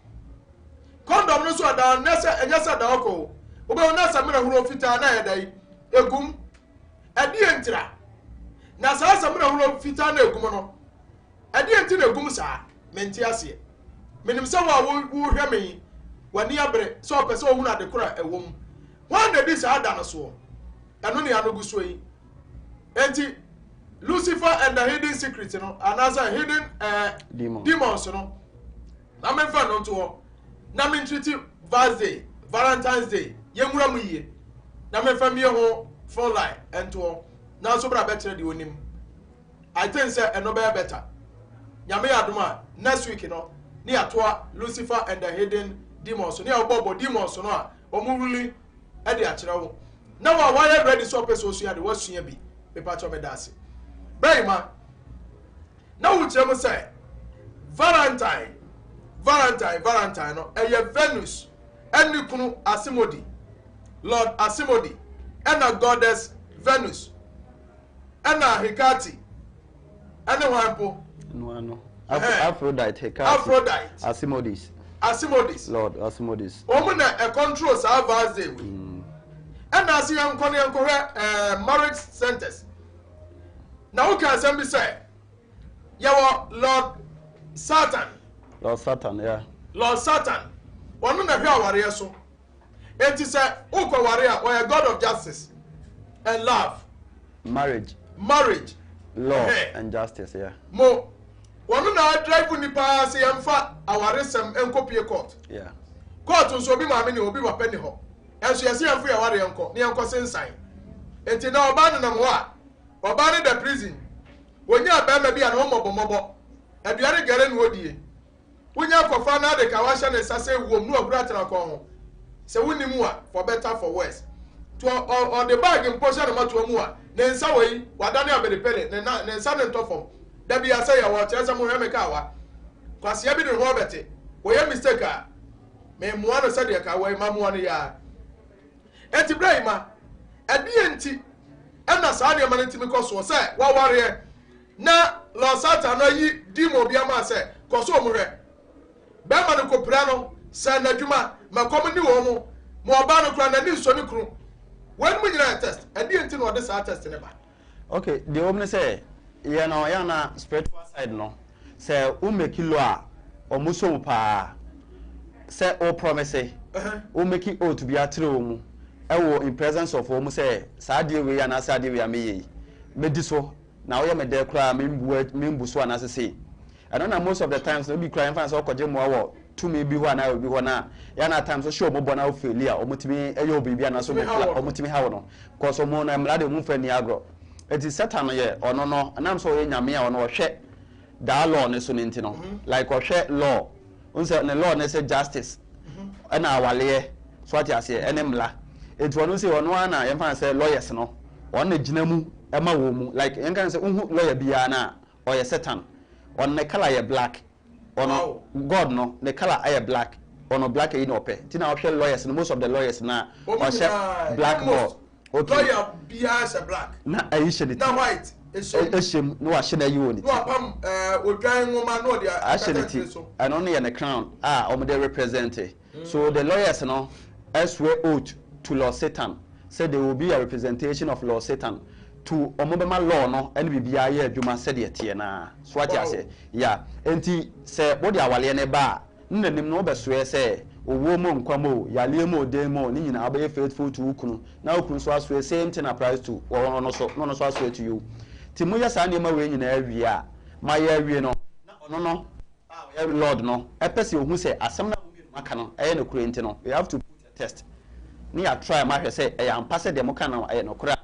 condom no so da na se enya se da ho obe na se mena huro fita na yedai egum adi entira na sa se mena huro fita na egum no adi entira egum sa mentiasie menim se wa wo hwe me wani abre so pese o hu na de kora ewom wan de dis ada no so eno ne anogu so yi enti Lucifer and the hidden secrets, you know, another hidden demons, you know. Na me fa no to. Na me treat Valentine's Day. Yemura mu ye. Na me fa me ho phone line and to. Na so bra better the onim. I think say no be better. Nyame adoma next week, you know. Ni atoa Lucifer and the hidden demons. Ni obobo demons no a omu really e de akere wo. Na wa why ready so person so ya de wasua bi. Pepa cho me dase. Brayma, now we tell say Valentine, no, Venus, and Nikunu Asimodi, Lord Asimodi, and a goddess Venus, and a Hecate, and a Wampo. No. Aphrodite, Hecate, Asimodis, Lord Asimodis. Woman a controls our vast day. And I see I'm calling marriage centers. Now who can somebody say, "Yawa Lord Satan." Lord Satan, yeah. Lord Satan. One na hwa warrior so. It is a uko warrior or a God of justice and love. Marriage, law and justice, yeah. Mo. One na drive ni pa say amfa awaresem enkopie court. Yeah. Court nso obi ma me ni obi wa penny ho. Enso yesi amfa ya warrior enko, ni enko sensan. Enti na oba no nam ho a Obani the prison. Wonya bema bia no mobomobo. Aduane gare no odie. Wonya kofa na de kawasha ne sase wom no agura tra ko ho. Se wonimu a for better for worse. To on the bag imposha no mato mu a ne nsa wei wadane abedepele ne nsa ne ntofom. Da bia say ya wo kyeresa mo hweme ka wa. Kwase bi de ho bete. Wo ye mistake a me mua no sade ka wei mamua no ya. Enti Brayma enti Ena sa de man ntimi koso se wa ware na Lord Satan no yi dimo bia ma se koso mu hwe be ma no kopra no se na dwuma ma kom ni wo mu mo oba no kra na ni so ni kru wen mu nyina test adi enti no de sa test ne ba. Okay, the woman say ya na spiritual side no say u make lo a omuso mu pa say o promise o make o to be atre o mu ewo in presence of omu say saade we na saade we ameye medi so na wo ye me de kra membu so na say I don't know most of the times no be crying fans o koje mo wo to me bi ho na obi ho na ya na times so show mo bona o failure o mutimi eyo obi bia na so mo o mutimi ha wo no cause mo na mlade mu fa ni agro eti Satan ye ono no anam so ye nyame a ono hwe da law ne so ne ntino like o hwe law unse ne law ne say justice na awale so ati ase enemla enti wono say ono ana yemfa say lawyers no on na gina mu ema wo mu like yen kan say unhu lawyer bia na o ye Satan on ne color ye black ono God no the color ay black ono black e no pe ti na o hwe lawyers no most of the lawyers na o hwe black more okay lawyer bia is black na ayishe na white eshem no wa hwe na yi woni no apam odwan nwoma no dia actually and only in the crown o me dey represent so the lawyers no swear oath to Lord Satan said there will be a representation of Lord Satan to omobema law no and bibia ye adwuma said ye tie na so ati ase yeah enti say body awale ne ba nnanim no besoe say owo mo nkwamo yale mo den mo ni nyina abaye faithful to ukunu na ukunu so asoe same thing applies to no so asoe to you ti mo ya sa ne ma we nyina awie a ma ya awie no na no Lord no epese ohun say asem na maka no eye no kure enti no you have to put a test ni ya try ma hwe say e ampa se de mo kana eye no kure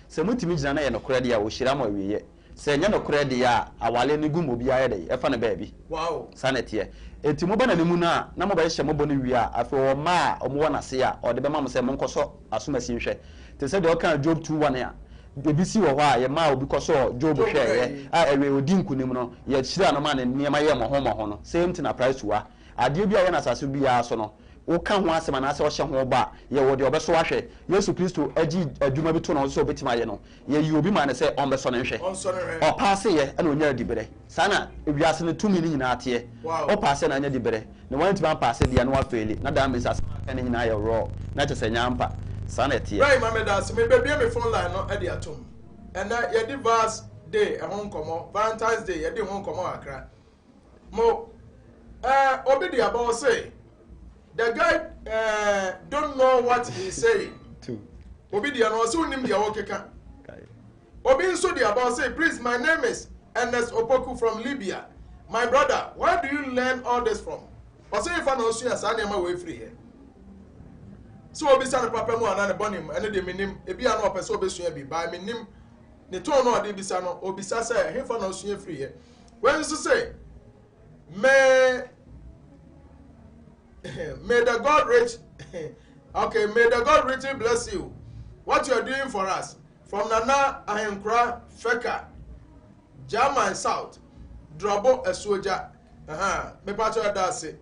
se mutimi gina na ye no kure de ya wo hira mo awie se nya no kure de ya awale ni gumo bia ye de e fa ne baabi wow sanete enti mo bana ne mu na mo ba hye mo bo ne wi a afi o ma o mo wana se a o de be ma mo se mo nkoso asomasi nhwe te se de o kan Job 2:1 a bebisi wo ho a ye ma obi koso Job hwe ye a ewe odi nkunim no ye hira no ma ne niema ye mo ho no same thing applies to wa ade bia ye na asase bia so no wo kan ho asema na se wo hye ho ba ye wo de obeso ahwe Yesu Kristo agi adwuma bi to na so obetima ye no ye yi obi ma ne se on beso ne nhwe o pass ye na onya dibere sana ewiase ne tumi ni nyina ate o pass na anya dibere ne wanti ban pass dia na wa faili na da me sa ne nyina ye raw na che se nyampa sana tie right mama das me be me phone line no e de atom and ye di verse day e hon komo Valentine's Day ye di hon komo akra mo obi di about say the guy don't know what he's saying. Obi di no so nim dia wokeka. Obi nso di about say, please, my name is Ernest Opoku from Libya. My brother, where do you learn all this from? Or say if I know so asa na ma we free here. So obi sa na papa mu ana ne bonim ene de minim ebi ana opese obesua bi by minim ne ton no de bisa no obi sa say he fa na osua free here. When so say may the God rich okay, may the God richly bless you. What you are doing for us from Nana Ahenkra Feka German South Drobo Esoja me pacho adase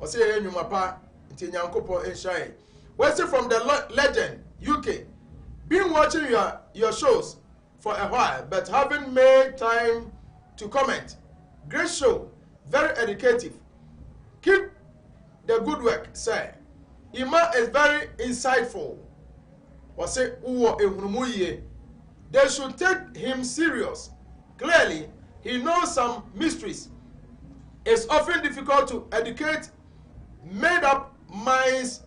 o say enyuma pa nti nyankopo enshai. We say from the legend UK been watching your shows for a while but haven't made time to comment. Great show, very educative. Keep the good work, sir. Ima is very insightful. Say, they should take him serious. Clearly, he knows some mysteries. It's often difficult to educate made up minds,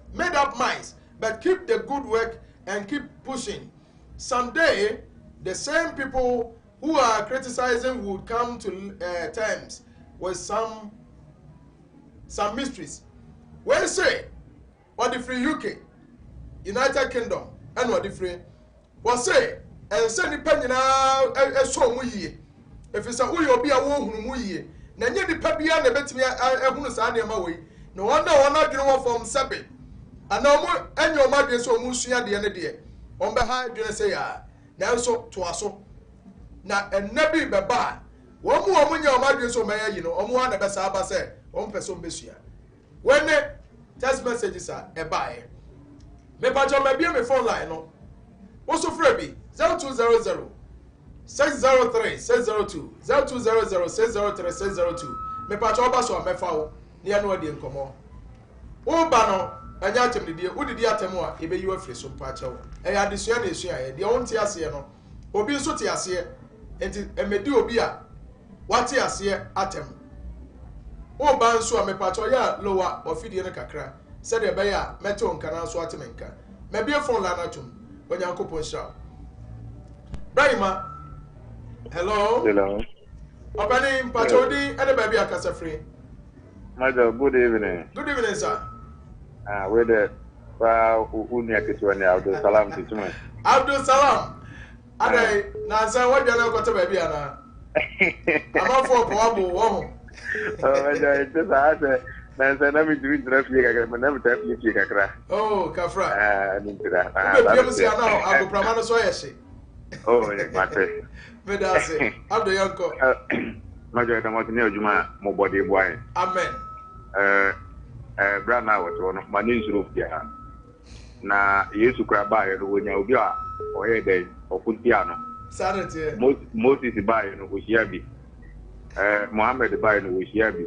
but keep the good work and keep pushing. Someday, the same people who are criticizing would come to terms with some mysteries. When say what the free UK, United Kingdom, and what the free, what say and send the penny now a so muye. If it's a uyo be a woman muye, Nanya the Pabia and bet me a Hunusania Mawi. No wonder one not getting from Sabi. And no more and your mother so musia the other day. On behind you say, now so to us so. Now and never be bad. One more when your mother so may you know, on one of the Saba say, on person Bessia. When the text messages are a buy, me pacho me be me phone line no. Also freebie 0200 603 602 0200 603 602. Me pacho oba so me fawo ne anu ade nkomo. Wo ba no anya atem de die, wo de die atem a e be yi afiri so pacho. E ya desua na esua ye. De won ti ase no. Obi nso ti ase. Enti emedi obi a wate ase atem. O ban so a mepacho ya lowa ofidie ne kakra said e be ya meto nka na so atemenka me be phone la na tum onyankopon sha Brahima hello Obani mpacho di ene ba bia kasa free Madam, good evening sir we the uni akitwa ni Abdul Salam tituma Abdul Salam adai na san wadwa na kwata ba bia na amafo ko wabo wo oh, it's a na me do draft ye na me draft ye kakra. Oh, kafra. Nintira. You see now ago pramano so yesi. Oh, mate. Me da say. Abdo yanko. Majo ta mo tini ojuma mo body boy. Amen. Bra na wo no mani nsuru fia. Na Yesu kra ba ye no wonya obi a oye dey okutia no. Sanete. Moses ba ye no ko hia bi. Muhammad ba ye no ko hia bi.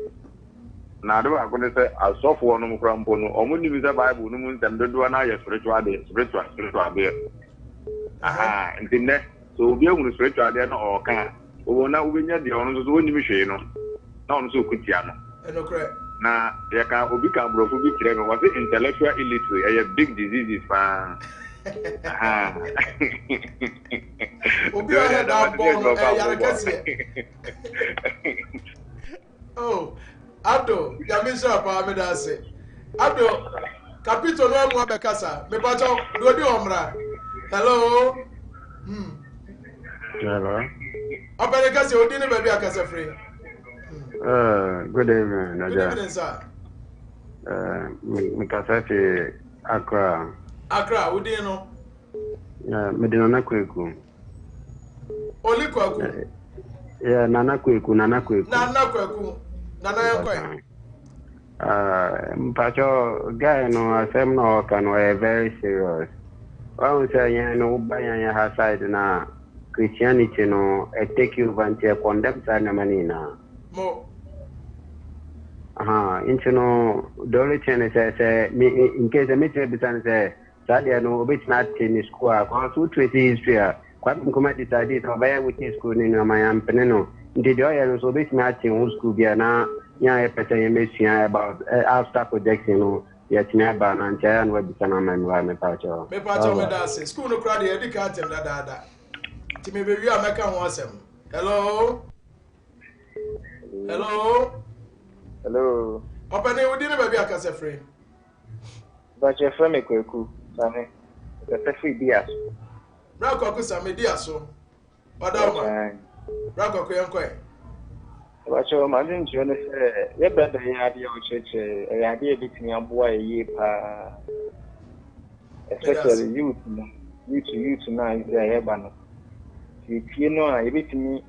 Na do akone se asofo no mkra mpo no omuni bi se Bible no mu ntem dodo na ye spiritual be. Aha, ntine so obi ehunu spiritual dey na o kan o na ubenya de ono so woni mi hwe no na ono so kutia no. Enokre. Na ye ka obi ka brofo bi kire me was intellectual illiteracy a big diseases fa. Aha. Obi a da bon ya kase. Oh, Abdo, Yamisha pa me da se. Abdo, capito no mu abekasa. Me pacho do di omra. Hello. Hello. Abere kase odi ne ba bi akasa free. Good evening, Naja. Good evening, sir. Mikasati Accra. Accra, odi no. Medina na kweku. Oli kwaku. Nana kweku. Nana kweku. Nana yankwe. Mpacho guy no asem no can we very serious. When we say you know by your side na Christianity no take you vanti condemn sana manina. Mo. Into no the only thing is say me in case the meeting be say Sadia no bit not in school cause who treat history quite come decided to buy with school in my ampenino. Into the oil so bit not in school be na yeah person about after projection yet never and chair and web sana me pacho. Me pacho me dance. School no crowd here dikate da. Ti me be wi ameka ho asem. Hello. Hello. Open the within baby akase free. But your friend me kweku. Same. The free beers. Bra kwaku same dia so. Odama. Bra kwaku yankoi. But your imagine you know say you better idea o cheche. E idea bitimi aboa ye pa. Especially youth now is there eba no. You know e bitimi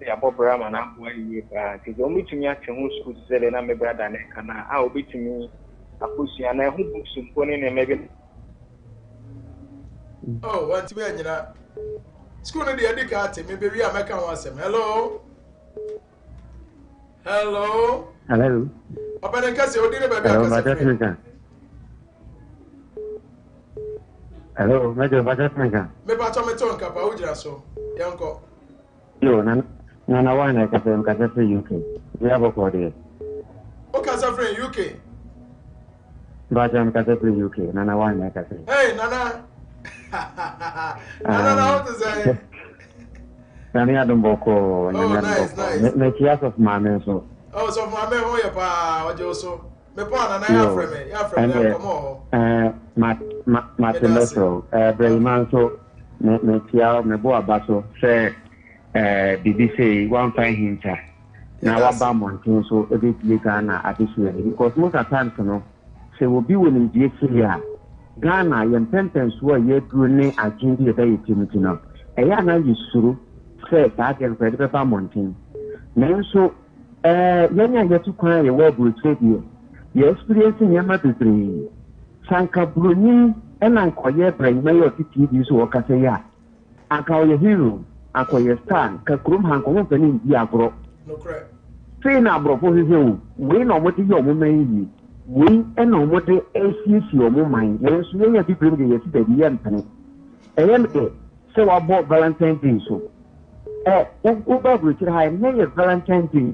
the above Brahman and boy, it's only to me at who school said, and I'm a brother and I how be to me a pussy and I who books some pony and maybe. Oh, what to be in that school of the educate, maybe we are making one. Hello. Open a case, you didn't baby. Hello, Major Bajatka. Maybe I told me to Uja so, Yanko. Yo, Nana one I can say UK. We have a body. Okay, Safri UK. But I'm Casafri UK. Nana one I can say. Hey, Nana. Nana, how to say? Nana Dumboko. Oh, nice. Make years of my man so. Oh, so my man, who you pa, what you so? Me pa, Nana, ya from me, come on. Martin Brayman so. Me tia me boa baso say BBC one fine hinter. Now about mountain so a bit Ghana additionally because most of the times you know say will be winning GCA Ghana yen pentens who are yet doing a jindy a day to know. A yana is true say that and Papa mountain. Now so Yanya get to cry a word will trade you. You're experiencing Yamata 3 Sanka Bruni. And I'm quite brain mayor TV so Casaya. I call you hero, I call you star, Kakrum Hanko opening Diabro. No crap. Train our bro you. We know what your woman we and know what the ACC your woman. Yes, we are people yesterday, the Anthony. And so I bought Valentine Day so. Over Richard High, Mayor Valentine Day.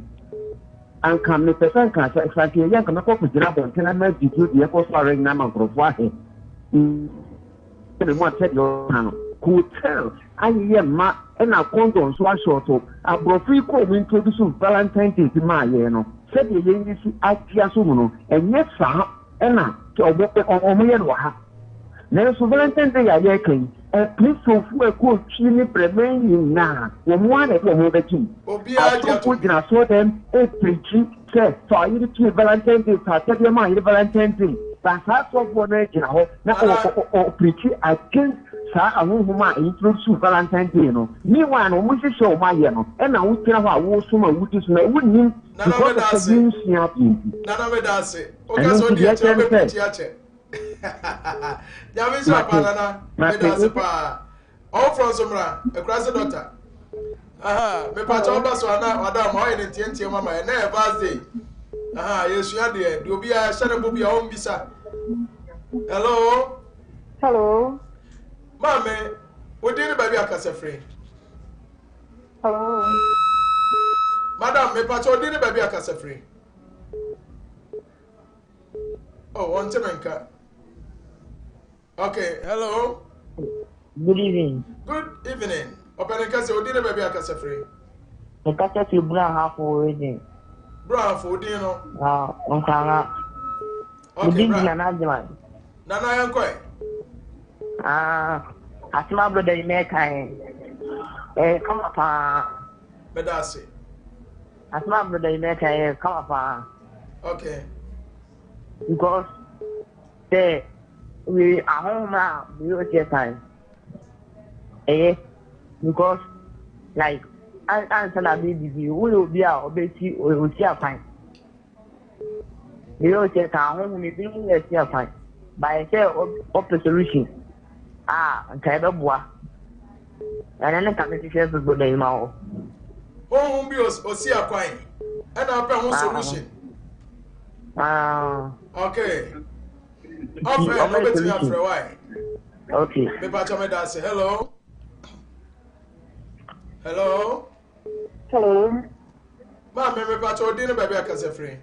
And come the person can say, exactly, young can go to Jabon, can I make you the airport foreign number for what? What said your hand could tell I am ma and a condom so short a brofree come introduce Valentine Day to my said the young Akiasuno and yes sir and to a million waha. Nelson Valentine Day I reckon a place of a cool chili remaining now one at one over two. I put in a sort them a preaching said so I need to Valentine Day I tell your mind Valentine Day. But half of one age now, preaching against Sir Amuma introduce Valentine Day. Meanwhile, we should show my yellow, and I would tell her who someone would just know wouldn't Nana Vedase. Okay, so dear, tell me, Tiache. Yamis Panana, Vedase Pa. All from Somra, across the daughter. Aha, me Pachomba Swana, Madame, why in TNT, Mamma, and never day. Yes, you are there. You'll be a shadow will be your own visa. Hello? Mammy, what did the baby a free? Hello? Madam, me patcho did the baby a free. Oh, one Temenka. Okay, hello? Good evening. Good evening. Open a case, what did the baby a free? The catcher you brown half already. Brown for dinner. Okay, Nana. Nana, I'm quite. As my brother in America, come upon Medasi. As my brother in America, come upon. Okay. Because we are home now, we will get time. Because, like, answer na baby bi wo obi a obeti oti afan you know say ka ho me bi mu eti afan by say of the solution nka be boa ana na ka me ti share go dey ma ho bi osi afan ana pe ho solution okay okay obeti afre why okay me pa chome da say hello ma me pa cho din ba bia kase free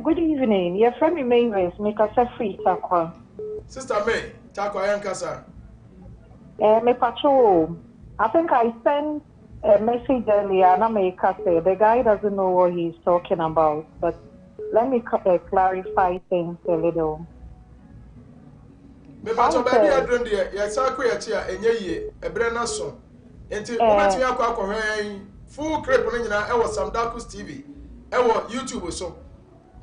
good evening your friend me Mavis me kase free takwa sister May takwa yan kasa me pa cho I think I sent a message earlier and I may say the guy doesn't know what he's talking about, but let me clarify things a little. Me pa cho ba bia drum de ya sa ko ya chi a enye yie ebre na so enti obeti akwa hwen full clip no nyina e wo Sam Dakus TV e wo YouTube so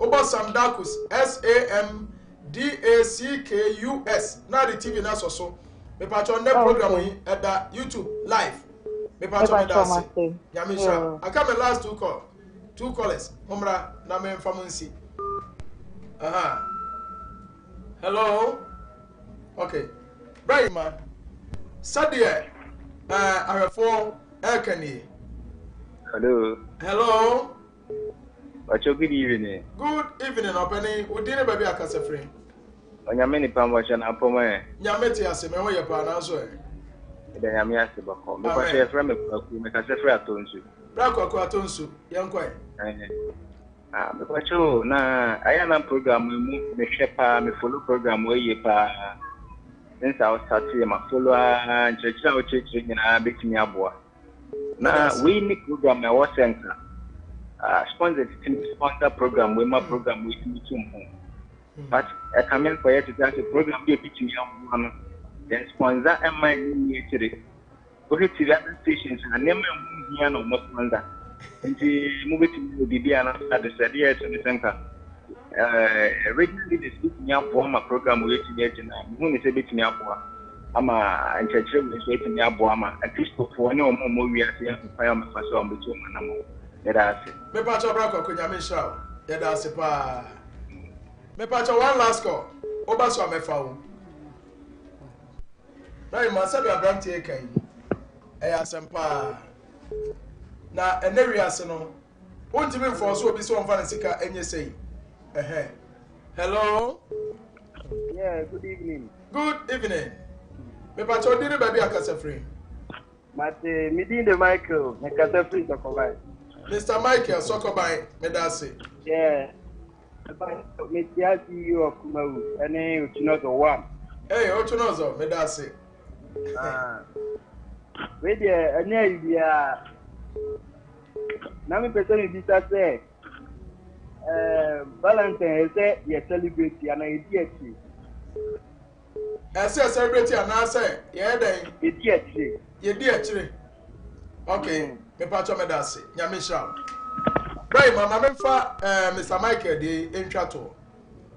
obo Sam Dakus SAMDACKUS na the TV na so me pa cho na program yi at the YouTube live me pa cho me da say yamisha aka me last two callers umra na me famunsi hello okay Brahima Sadia ahwefo ekani hello Wacho good evening openi udine baby akase free onyame ni pambo cha na poma nyame ti ase me ho ye pa na so ede nyame ase bako me kwa share frame me kase free atonsu brakwa atonsu yenkwa me kwacho na aya na program mu me hwepa me follow program we ye pa since I was starting my follow nchechira o chechire nyina betimi aboa na we ni program na was center sponsored sponsor program we my program we tumho but I come in for you to that program be betimi aboa no then sponsor Emmanuel ni chire o hiti that stations and name here no most sponsor nti mu betimi bibia na at the said here to the center regularly the speaking aboa my program we timi na mu ni se betimi aboa ama nchechire we so betimi aboa ama at least for any omo wi ase ya fire me fa so ambetu manamo yedase me pa cho brakwa kunya me sha yedase pa me pa cho one last call oba so amefa wo right man sabi abranti e kan asempa na enewi ase no ontimi mfo so obi so onfa na sika enye sei hello yeah good evening me pa cho diri baby akase free mate midin de Michael me kase free Sokobai Mr. Michael Sokobai me da say yeah me tia CEO of Kumawu ene Uchinozo 1 Uchinozo me da say we there ene idea na me person bi say Valentine say you celebrate and I did it. Celebrate and say yeah then you did okay me patcho me da say nyame sha right mama me fa Mr. Michael dey intwato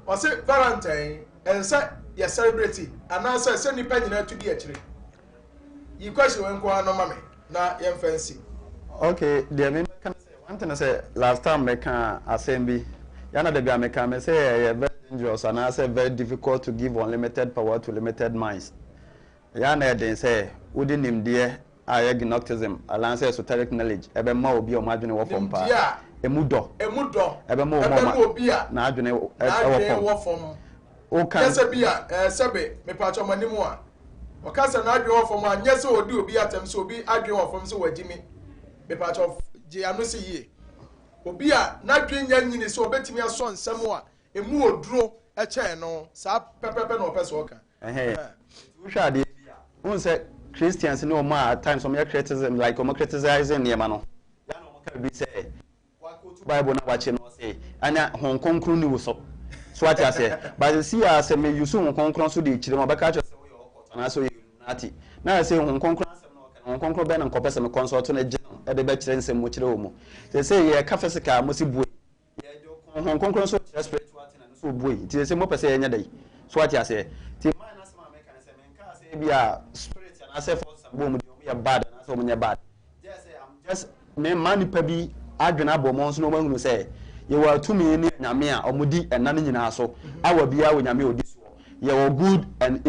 o say Valentine and say you celebrate and say nipa nyina to di akire you question when kwa no mama na yem fancy okay there me can say one thing say last time me can assembly yana de bia me can me say very dangerous and I say very difficult to give unlimited power to limited minds yana dey say wouldn't him there agnosticism alance esoteric knowledge ebe ma obi o madwene wo fom pa emudo ebe ma obi a na adwene wo fom o kan yesa bia sebe me pa cho manimu a o kan se na adwene wo fom a nyese odi obi atem se obi adwene wo fom se wagimi me pa cho je anu se yie obi a na adwene nya nyini se obetimi aso nsem a emu oduro e che no sa pepepe na opese o kan hwa de un se Christians no more at times some criticism like criticizing yema no ya no ka bi say wa ko to Bible na wache no say anya hon konkron ni wo so what I say but see as me use hon konkron so de chire mo ba ka cho say we okot na so nati na say hon konkron asem no ka hon konkron be na nkopese me consult na gye e de be chire nsem mo chire wo mo say ye ka physical mo si bue ye de hon konkron so chire spiritual thing na so bue ti say mo pese ye nya dai so what I say ti man na sama me kan say me nka say bia I say for some boom you bad and so many bad. Just say I'm just me mani pabi adwena bomo so no mahunu say ye wa tumi ni nyame a omudi enane nyina so awa bia wo nyame odi so ye wa good and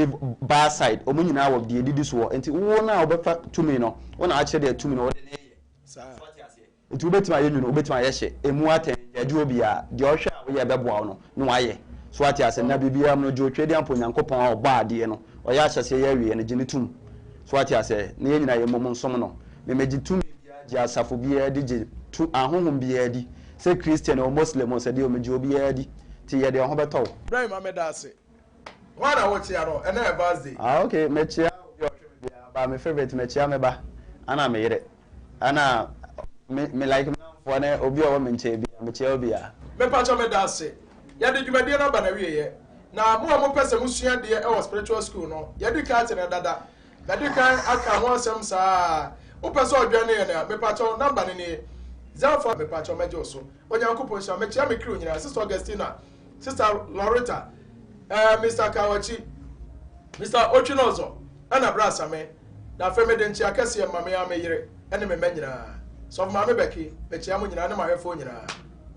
bad side omu nyina wa de didi so enti wo na obefa tumi no wo na ache de tumi no wo de ne ye sa enti obetima ye nyuno obetima ye hye emu aten ye de obia de ohwe a wo ye beboa wo no waye so ati ase na bibia no jo twedi ampo nyankopon a oba ade no o ya hyese ye awie no gine tum so ati ase ne ye nyina ye mom nsom no me meji tumi bia asafo bia de je tu ahonhom bia di say Christian or Muslim or say di o meji obi adi ti ye de ho beto Ibrahim Amedase wana wochi aro and na birthday okay mechia ba my favorite mechia me ba ana me yire ana me like for na obi o me nche bia mechia obi a me pacho Amedase ya de dwumadie na ba na wiye na mo pese musua de e spiritual school no ya de ka tere dada na de kan aka ho asem saa o pese odwane ye na me pacho number ni Zafo me pacho mejo so onyankopon sha me chia me kiri nyina sister Augustina sister Loretta Mr. Kawachi Mr. Ochinozo ana brasa me na fe me de nchi akese ma me ameyire ene me manyina so ma me beki me chia mo nyina ne ma hwefo nyina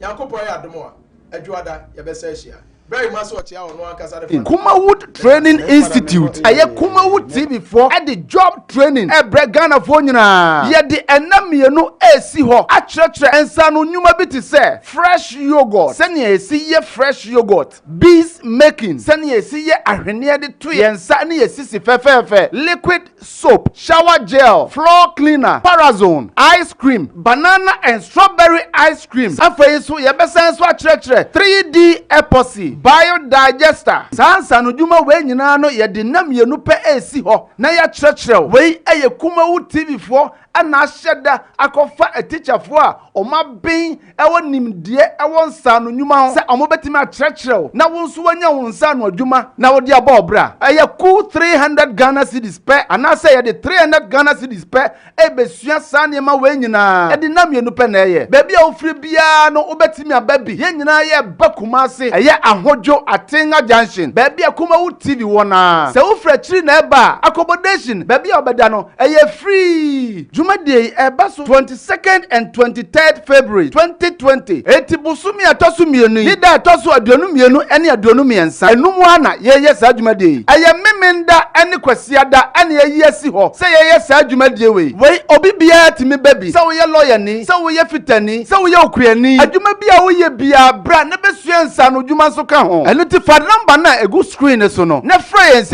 nyankopon ya adomo a adwada ye besa ahia very much what ya ono akasa de Kumawood Training Institute aye Kumawood TV4 at the job training e Ghana fo nyina ye de enamienu esi ho akyerɛkyerɛ ensa no nyuma bi te sɛ fresh yogurt sɛne esi ye fresh yogurt bees making sɛne esi ye ahwene de to ye ensa ne esisi fɛfɛɛfɛ liquid soap shower gel floor cleaner parazone ice cream banana and strawberry ice cream afei so ye bɛsan so akyerɛkyerɛ 3D epoxy biodigester sansa no dwuma we nyina no ye de namienu pe esi ho na ya kyerɛkyerɛ we eye Kumawood TV4 ana ahyɛda akɔfa a teacher fo a ɔma ben ɛwɔ nimdie ɛwɔ nsa no nnwuma ho sɛ ɔmo betimi akyerɛkyerɛ na wo nso wanya wo nsa no adwuma na wo de aba obra ɛyɛ cool 300 Ghana cedis pɛ ana sɛ yɛ de 300 Ghana cedis pɛ ebesua saa nneɛma we nyinaa ɛde namienu pɛ na ɛyɛ baabi a ofiri bia no wo betimi aba bi yɛ nyinaa yɛ ba Kumase ɛyɛ ahodwo Atenga junction baabi a Kumawood TV wɔ na sɛ wo fra kyiri na ɛba accommodation baabi a obɛda no ɛyɛ free Jumadi ebaso 22nd and 23rd February 2020. Eti busumi atosu mienu. Nida atosu aduonu mienu eni aduonu miensa. Enumu ana yeye sa jumadi. Aye memenda eni kwesiada eni yeye si ho. Se yeye sa jumadi we. Wei obi biya timi baby. Sa uye lawyer ni. Sa uye fitani. Sa uye okuye ni. Adwuma biya uye biya bra nebe suyensa no juma so ka ho. Enu ti fa number na egu screen so no. Ne friends